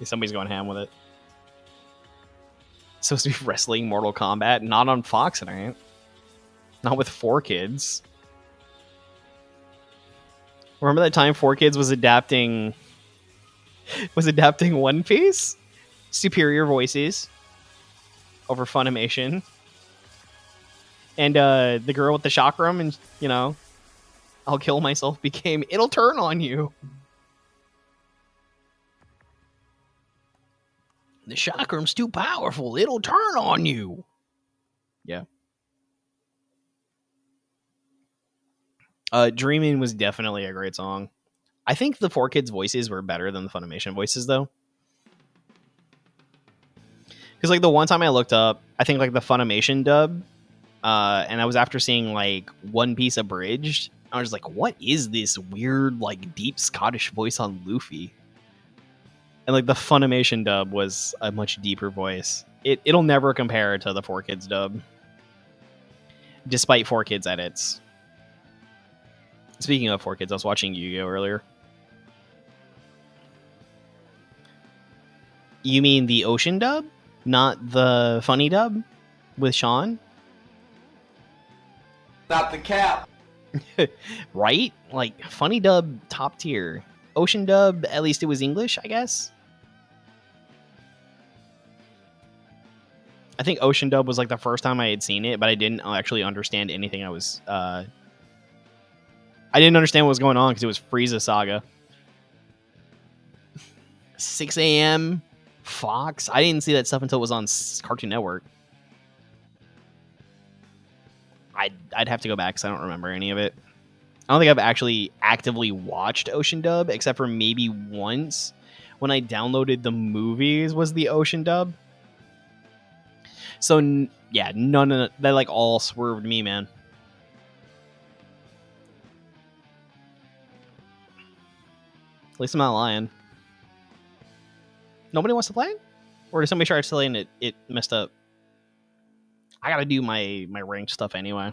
Somebody's going ham with it. It's supposed to be wrestling, Mortal Kombat, not on Fox, it ain't. Not with 4Kids. Remember that time 4Kids was adapting One Piece? Superior voices over Funimation. And the girl with the chakram and, you know, I'll kill myself became it'll turn on you. The chakram's too powerful. It'll turn on you. Yeah. Dreaming was definitely a great song. I think the 4Kids voices were better than the Funimation voices, though. Because, like, the one time I looked up, I think, like, the Funimation dub, and I was after seeing, like, One Piece abridged. I was like, what is this weird, like, deep Scottish voice on Luffy? And, like, the Funimation dub was a much deeper voice. It'll never compare to the 4Kids dub. Despite 4Kids edits. Speaking of 4Kids, I was watching Yu-Gi-Oh! Earlier. You mean the Ocean dub? Not the funny dub? With Sean? Not the cap. Right? Like, funny dub, top tier. Ocean dub, at least it was English, I guess? I think Ocean dub was like the first time I had seen it, but I didn't actually understand anything I was... I didn't understand what was going on because it was Frieza Saga. 6 a.m. Fox? I didn't see that stuff until it was on Cartoon Network. I'd have to go back because I don't remember any of it. I don't think I've actually actively watched Ocean Dub, except for maybe once when I downloaded the movies was the Ocean Dub. So, yeah, none of that, like, all swerved me, man. At least I'm not lying. Nobody wants to play? Or did somebody try to play and it messed up? I gotta do my ranked stuff anyway.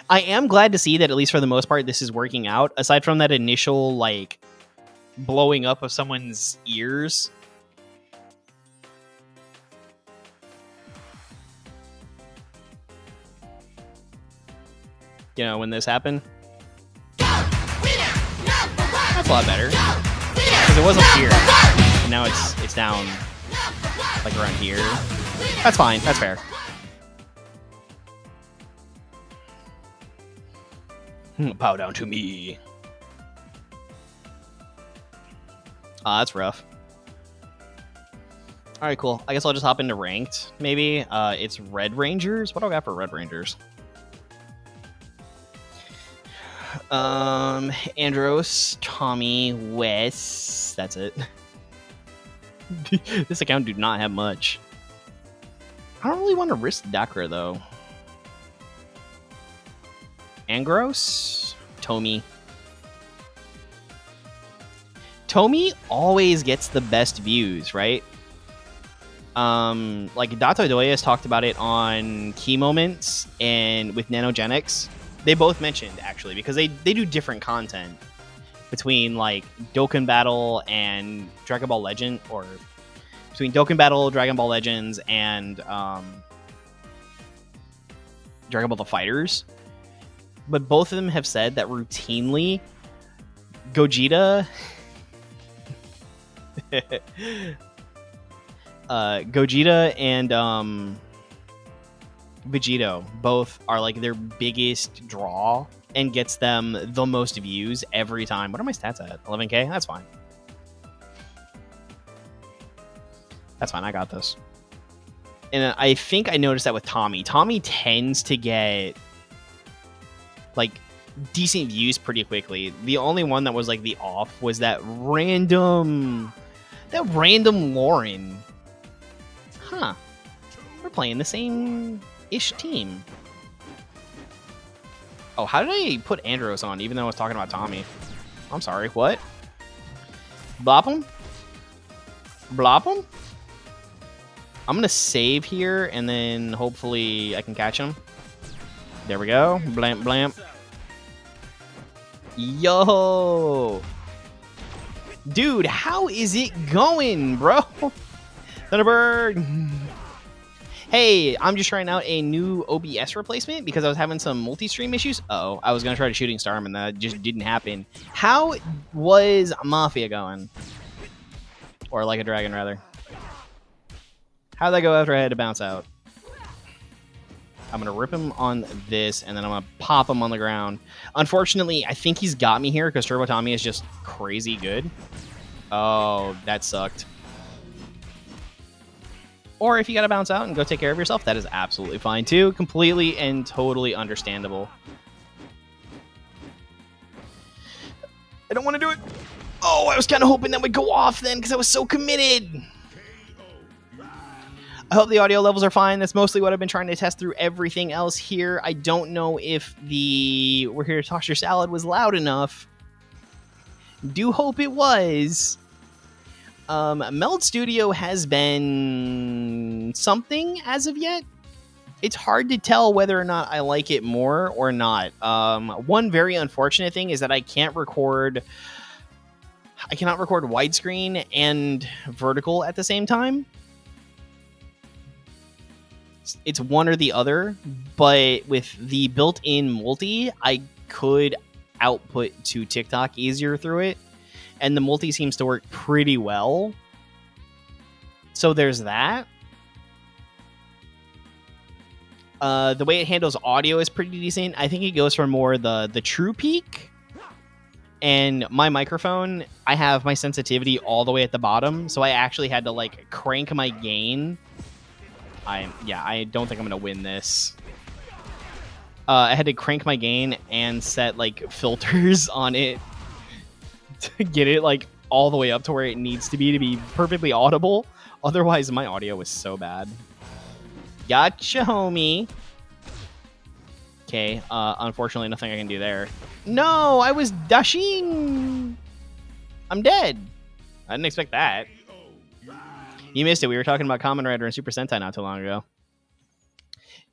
I am glad to see that, at least for the most part, this is working out. Aside from that initial, like, blowing up of someone's ears. You know, when this happened. That's a lot better. Because it was up here. And now it's down, like, around here. That's fine. That's fair. Bow down to me. That's rough. Alright, cool. I guess I'll just hop into ranked, maybe. It's Red Rangers. What do I got for Red Rangers? Andros, Tommy, Wes. That's it. This account do not have much. I don't really want to risk Dakra, though. Angros? Tomi. Tomi always gets the best views, right? Like Dato Doya has talked about it on Key Moments and with Nanogenics. They both mentioned, actually, because they do different content between like Dokkan Battle and Dragon Ball Legend, or between Dokkan Battle, Dragon Ball Legends, and Dragon Ball The Fighters. But both of them have said that routinely Gogeta Gogeta and Vegito both are like their biggest draw and gets them the most views every time. What are my stats at? 11k? That's fine. That's fine. I got this. And I think I noticed that with Tommy. Tommy tends to get like decent views pretty quickly. The only one that was like the off was that random Lauren. Huh. We're playing the same-ish team. Oh, how did I put Andros on even though I was talking about Tommy? I'm sorry, what? Blop him? Blop him? I'm gonna save here and then hopefully I can catch him. There we go. Blamp, blamp. Yo! Dude, how is it going, bro? Thunderbird! Hey, I'm just trying out a new OBS replacement because I was having some multi-stream issues. Uh-oh, I was going to try to shooting star him and that just didn't happen. How was Mafia going? Or like a dragon, rather. How'd that go after I had to bounce out? I'm going to rip him on this, and then I'm going to pop him on the ground. Unfortunately, I think he's got me here because Turbo Tommy is just crazy good. Oh, that sucked. Or if you got to bounce out and go take care of yourself, that is absolutely fine too. Completely and totally understandable. I don't want to do it. Oh, I was kind of hoping that would go off then because I was so committed. I hope the audio levels are fine. That's mostly what I've been trying to test through everything else here. I don't know if the We're Here to Toss Your Salad was loud enough. Do hope it was. Meld Studio has been something as of yet. It's hard to tell whether or not I like it more or not. One very unfortunate thing is that I cannot record widescreen and vertical at the same time. It's one or the other, but with the built-in multi, I could output to TikTok easier through it, and the multi seems to work pretty well. So there's that. The way it handles audio is pretty decent. I think it goes for more the true peak. And my microphone, I have my sensitivity all the way at the bottom, so I actually had to like crank my gain. I don't think I'm gonna win this. I had to crank my gain and set like filters on it to get it like all the way up to where it needs to be perfectly audible. Otherwise, my audio was so bad. Gotcha, homie. Okay, unfortunately, nothing I can do there. No, I was dashing. I'm dead. I didn't expect that. You missed it. We were talking about Kamen Rider and Super Sentai not too long ago.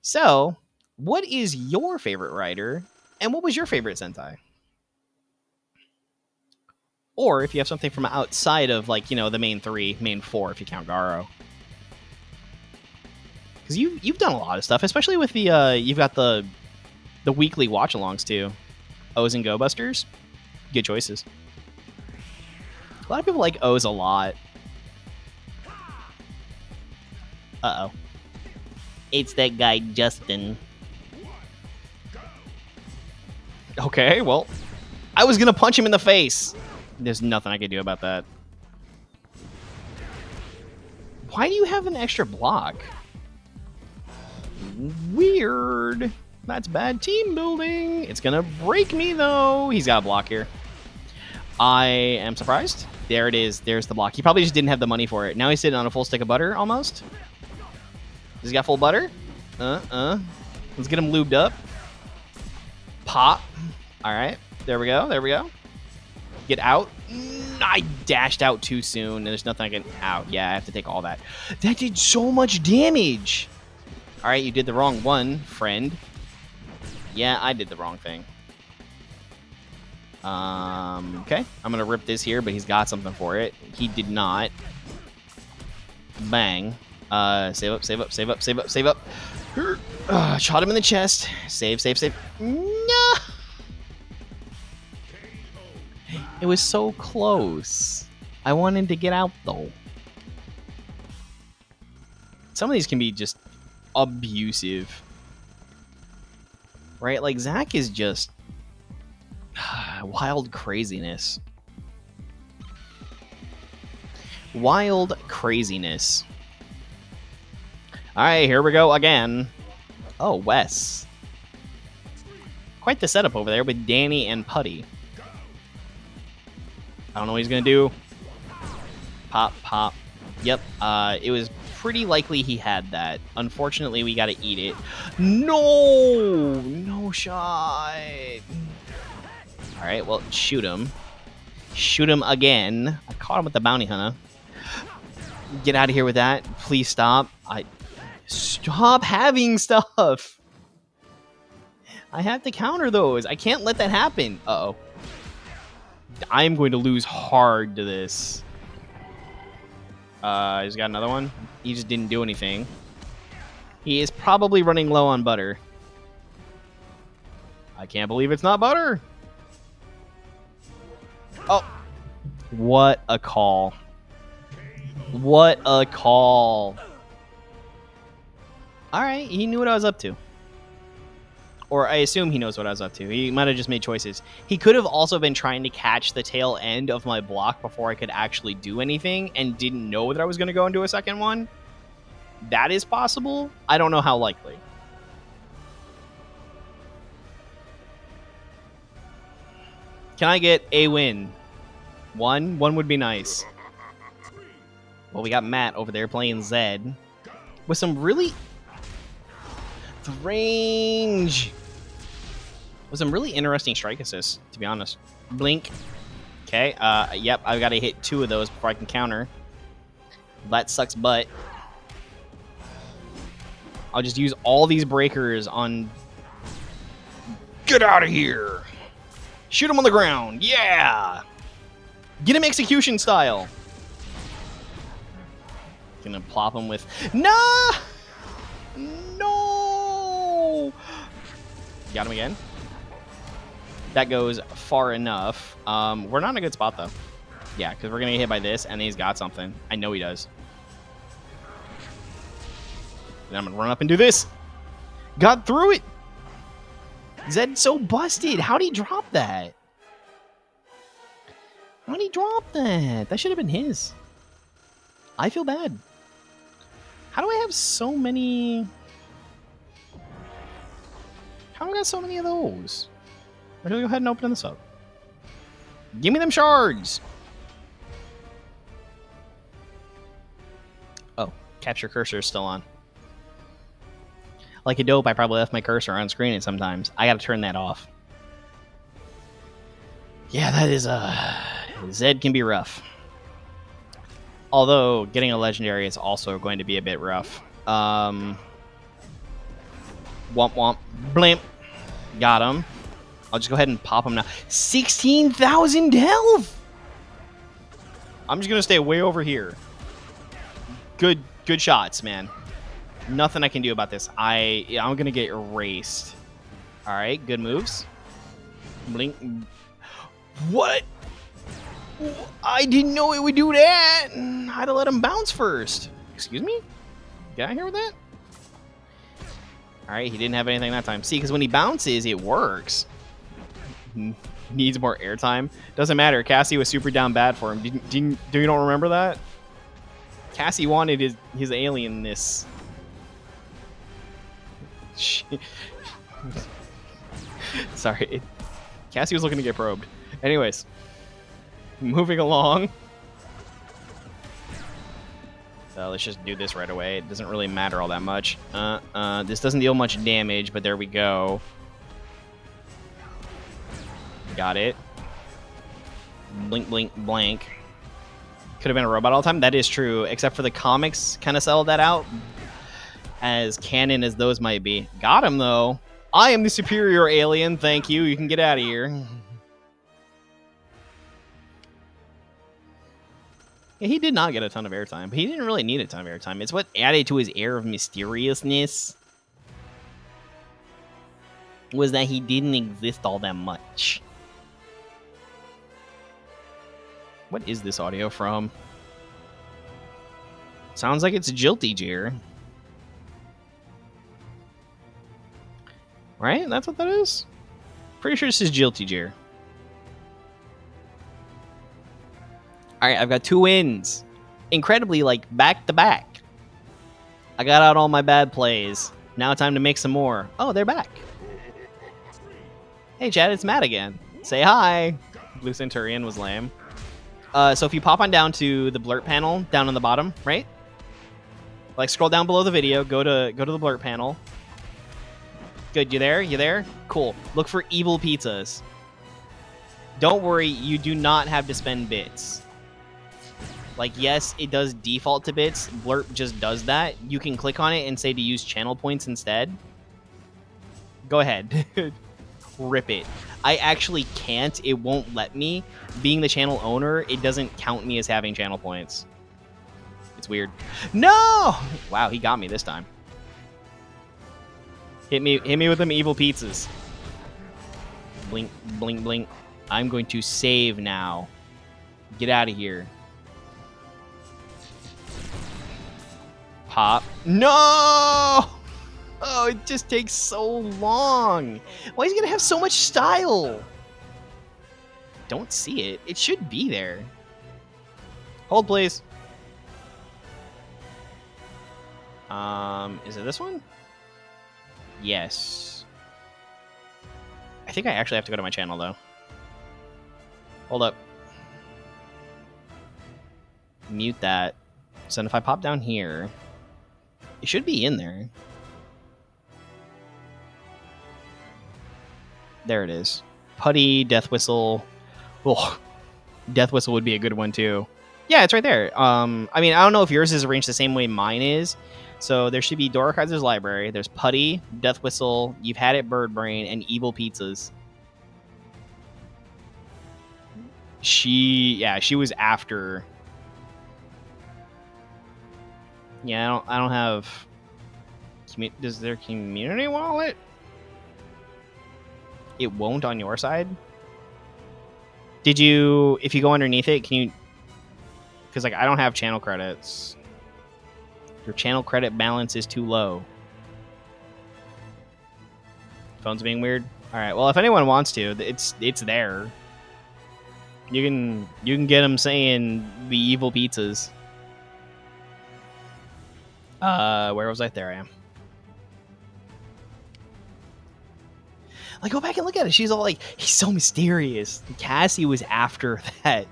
So, what is your favorite rider, and what was your favorite Sentai? Or if you have something from outside of, like, you know, the main four, if you count Garo. Because you've done a lot of stuff, especially with the, you've got the weekly watch-alongs, too. O's and Go Busters. Good choices. A lot of people like O's a lot. Uh-oh. It's that guy, Justin. Okay, well, I was gonna punch him in the face. There's nothing I can do about that. Why do you have an extra block? Weird. That's bad team building. It's gonna break me, though. He's got a block here. I am surprised. There it is. There's the block. He probably just didn't have the money for it. Now he's sitting on a full stick of butter, almost. Does he got full butter? Let's get him lubed up. Pop. All right. There we go. There we go. Get out. I dashed out too soon, and there's nothing I can... Out. Yeah, I have to take all that. That did so much damage. All right, you did the wrong one, friend. Yeah, I did the wrong thing. Okay. I'm going to rip this here, but he's got something for it. He did not. Bang. Save up, save up, save up, save up, save up. Shot him in the chest. Save, save, save. No! It was so close. I wanted to get out, though. Some of these can be just abusive. Right? Like, Zach is just... wild craziness. Wild craziness. Alright, here we go again. Oh, Wes. Quite the setup over there with Danny and Putty. I don't know what he's gonna do. Pop, pop. Yep, it was pretty likely he had that. Unfortunately, we gotta eat it. No! No shot! Alright, well, shoot him. Shoot him again. I caught him with the bounty hunter. Get out of here with that. Please stop. Stop having stuff! I have to counter those. I can't let that happen. Uh-oh. I'm going to lose hard to this. He's got another one. He just didn't do anything. He is probably running low on butter. I can't believe it's not butter. Oh. What a call. What a call. Alright, he knew what I was up to. Or I assume he knows what I was up to. He might have just made choices. He could have also been trying to catch the tail end of my block before I could actually do anything and didn't know that I was going to go into a second one. That is possible. I don't know how likely. Can I get a win? One? One would be nice. Well, we got Matt over there playing Zed with some really... range. With some really interesting strike assists, to be honest. Blink. Okay, yep, I've got to hit 2 of those before I can counter. That sucks butt. I'll just use all these breakers on... Get out of here! Shoot him on the ground! Yeah! Get him execution style! Gonna plop him with... No! No! Got him again. That goes far enough. We're not in a good spot, though. Yeah, because we're going to get hit by this, and he's got something. I know he does. Then I'm going to run up and do this. Got through it. Zed's so busted. How'd he drop that? How'd he drop that? That should have been his. I feel bad. How do I have so many... How do I got so many of those? I'm going to go ahead and open this up. Give me them shards! Oh, capture cursor is still on. Like a dope, I probably left my cursor on screen and sometimes. I gotta turn that off. Yeah, that is, Zed can be rough. Although, getting a legendary is also going to be a bit rough. Womp womp. Blimp. Got him. I'll just go ahead and pop him now. 16,000 health! I'm just gonna stay way over here. Good shots, man. Nothing I can do about this. I'm gonna get erased. Alright, good moves. Blink. What? I didn't know it would do that. I had to let him bounce first. Excuse me? Get out of here with that? Alright, he didn't have anything that time. See, because when he bounces, it works. Needs more airtime. Doesn't matter. Cassie was super down bad for him. Do you don't remember that? Cassie wanted his alienness. Sorry. Cassie was looking to get probed. Anyways. Moving along. Let's just do this right away. It doesn't really matter all that much. This doesn't deal much damage, but there we go. Got it. Blink, blink, blank. Could have been a robot all the time. That is true, except for the comics kind of settled that out. As canon as those might be. Got him, though. I am the superior alien. Thank you. You can get out of here. Yeah, he did not get a ton of airtime, but he didn't really need a ton of airtime. It's what added to his air of mysteriousness was that he didn't exist all that much. What is this audio from? Sounds like it's Jilty Jeer. Right? That's what that is? Pretty sure this is Jilty Jeer. Alright, I've got 2 wins. Incredibly, like, back to back. I got out all my bad plays. Now time to make some more. Oh, they're back. Hey, Chad, it's Matt again. Say hi. Blue Centurion was lame. So if you pop on down to the blurt panel down on the bottom, right? Like, scroll down below the video. Go to the blurt panel. Good, you there? You there? Cool. Look for evil pizzas. Don't worry, you do not have to spend bits. Like, yes, it does default to bits. Blurp just does that. You can click on it and say to use channel points instead. Go ahead. Rip it. I actually can't. It won't let me. Being the channel owner, it doesn't count me as having channel points. It's weird. No! Wow, he got me this time. Hit me with them evil pizzas. Blink, blink, blink. I'm going to save now. Get out of here. Pop. No! Oh, it just takes so long. Why is he gonna have so much style? Don't see it. It should be there. Hold, please. Is it this one? Yes. I think I actually have to go to my channel, though. Hold up. Mute that. So if I pop down here, it should be in there. There it is. Putty, Death Whistle. Oh, Death Whistle would be a good one, too. Yeah, it's right there. I mean, I don't know if yours is arranged the same way mine is. So there should be Dorakaiser's Library. There's Putty, Death Whistle, You've Had It, Bird Brain, and Evil Pizzas. She was after. Yeah, I don't have. Does their community wallet? It won't on your side. Did you? If you go underneath it, can you? Because like I don't have channel credits. Your channel credit balance is too low. Phone's being weird. All right. Well, if anyone wants to, it's there. You can get them saying the evil pizzas. Where was I? There I am. Like, go back and look at it. She's all like, he's so mysterious. Cassie was after that.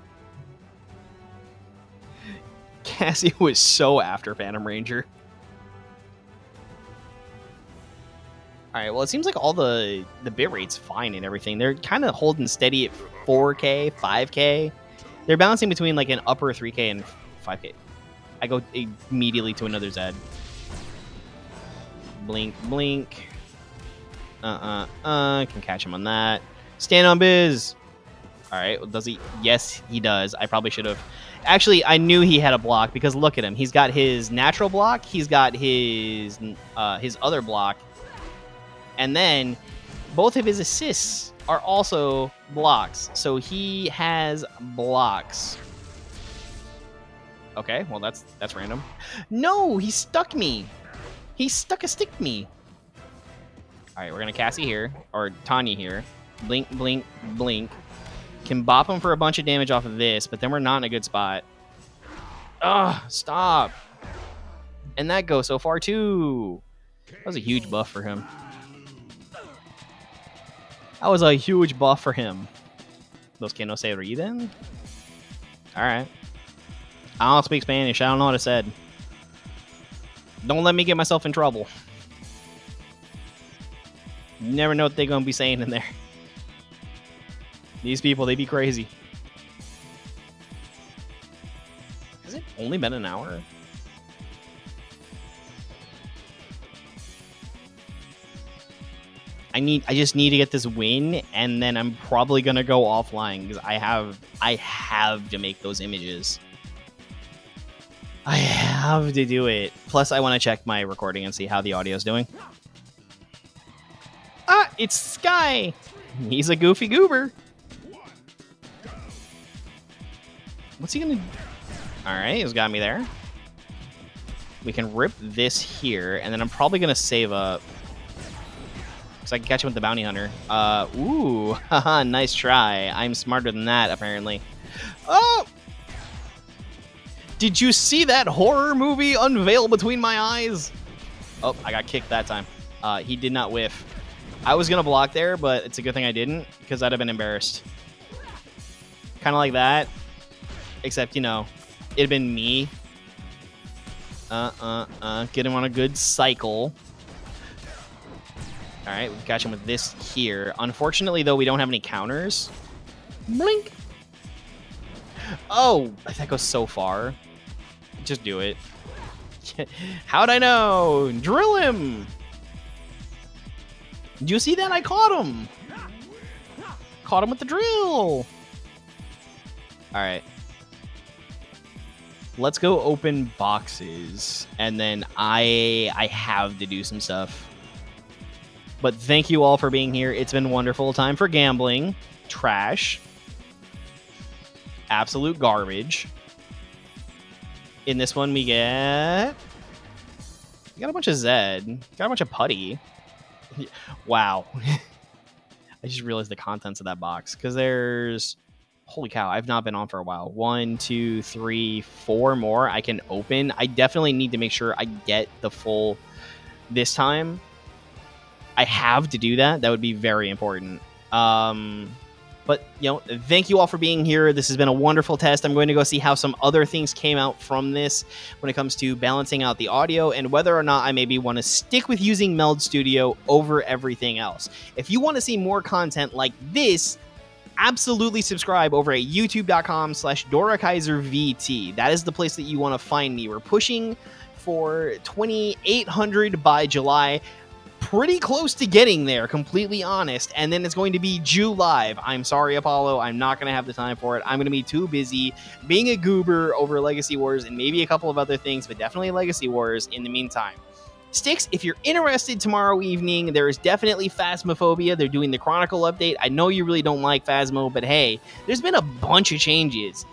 Cassie was so after Phantom Ranger. Alright, well, it seems like all the bitrate's fine and everything. They're kind of holding steady at 4K, 5K. They're balancing between like an upper 3K and 5K. I go immediately to another Zed. Blink, blink. Can catch him on that. Stand on biz. Alright, well, does he? Yes, he does. I probably should have. Actually, I knew he had a block because look at him. He's got his natural block. He's got his other block. And then both of his assists are also blocks. So he has blocks. Okay, well, that's random. No, he stuck me. He stuck a stick me. All right, we're going to Cassie here, or Tanya here. Blink, blink, blink. Can bop him for a bunch of damage off of this, but then we're not in a good spot. Ugh, stop. And that goes so far, too. That was a huge buff for him. That was a huge buff for him. Los que no se ríen? Alright. I don't speak Spanish. I don't know what I said. Don't let me get myself in trouble. You never know what they're going to be saying in there. These people, they be crazy. Has it only been an hour? I just need to get this win, and then I'm probably gonna go offline because I have to make those images. I have to do it. Plus, I want to check my recording and see how the audio's doing. Ah, it's Sky. He's a goofy goober. What's he gonna do? All right, he's got me there. We can rip this here, and then I'm probably gonna save up. So I can catch him with the bounty hunter. Ooh, haha, nice try. I'm smarter than that, apparently. Oh! Did you see that horror movie unveil between my eyes? Oh, I got kicked that time. He did not whiff. I was gonna block there, but it's a good thing I didn't, because I'd have been embarrassed. Kind of like that, except, you know, it'd been me. Get him on a good cycle. All right, we can catch him with this here. Unfortunately, though, we don't have any counters. Blink. Oh, that goes so far. Just do it. How'd I know? Drill him. Did you see that? I caught him. Caught him with the drill. All right. Let's go open boxes, and then I have to do some stuff. But thank you all for being here. It's been wonderful. Time for gambling. Trash. Absolute garbage. In this one, we got a bunch of Zed. Got a bunch of putty. Wow. I just realized the contents of that box. Because there's... Holy cow, I've not been on for a while. 1, 2, 3, 4 more I can open. I definitely need to make sure I get the full this time. I have to do that. That would be very important. But, you know, thank you all for being here. This has been a wonderful test. I'm going to go see how some other things came out from this when it comes to balancing out the audio and whether or not I maybe want to stick with using Meld Studio over everything else. If you want to see more content like this, absolutely subscribe over at youtube.com/DorakaiserVT. That is the place that you want to find me. We're pushing for 2,800 by July. Pretty close to getting there, completely honest. And then it's going to be July. I'm sorry, Apollo. I'm not going to have the time for it. I'm going to be too busy being a goober over Legacy Wars and maybe a couple of other things, but definitely Legacy Wars in the meantime. Sticks, if you're interested tomorrow evening, there is definitely Phasmophobia. They're doing the Chronicle update. I know you really don't like Phasmo, but hey, there's been a bunch of changes.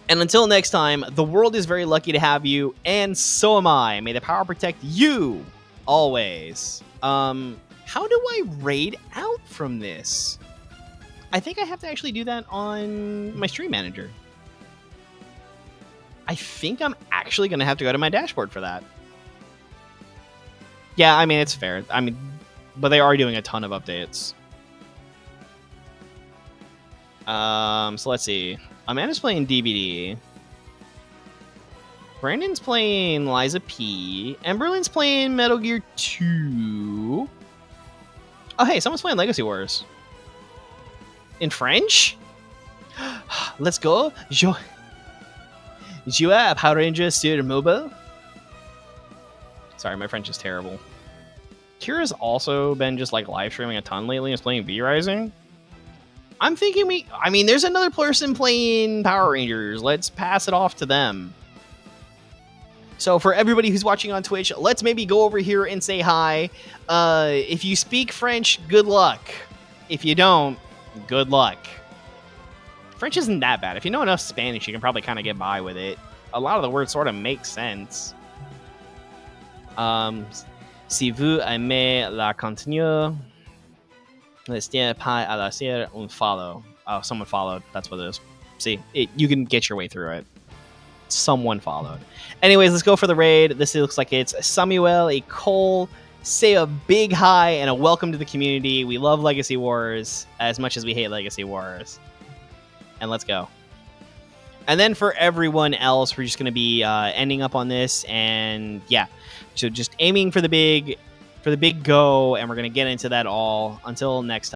And until next time, the world is very lucky to have you, and so am I. May the power protect you always. How do I raid out from this? I think I have to actually do that on my stream manager. I think I'm actually going to have to go to my dashboard for that. Yeah, I mean, it's fair. I mean, but they are doing a ton of updates. So let's see. Amanda's playing DBD. Brandon's playing Liza P. Emberlin's playing Metal Gear 2. Oh, hey, someone's playing Legacy Wars. In French? Let's go. Jouer à Power Rangers sur mobile. Sorry, my French is terrible. Kira's also been just like live streaming a ton lately and is playing V-Rising. I'm thinking I mean, there's another person playing Power Rangers. Let's pass it off to them. So for everybody who's watching on Twitch, let's maybe go over here and say hi. If you speak French, good luck. If you don't, good luck. French isn't that bad. If you know enough Spanish, you can probably kind of get by with it. A lot of the words sort of make sense. Si vous aimez la contenu, n'hésitez pas à laisser un follow. Oh, someone followed. That's what it is. See, you can get your way through it. Someone followed. Anyways, let's go for the raid. This looks like it's Samuel, a Cole. Say a big hi and a welcome to the community. We love Legacy Wars as much as we hate Legacy Wars. And let's go. And then for everyone else, we're just going to be ending up on this. And yeah, so just aiming for the big go. And we're going to get into that all until next time.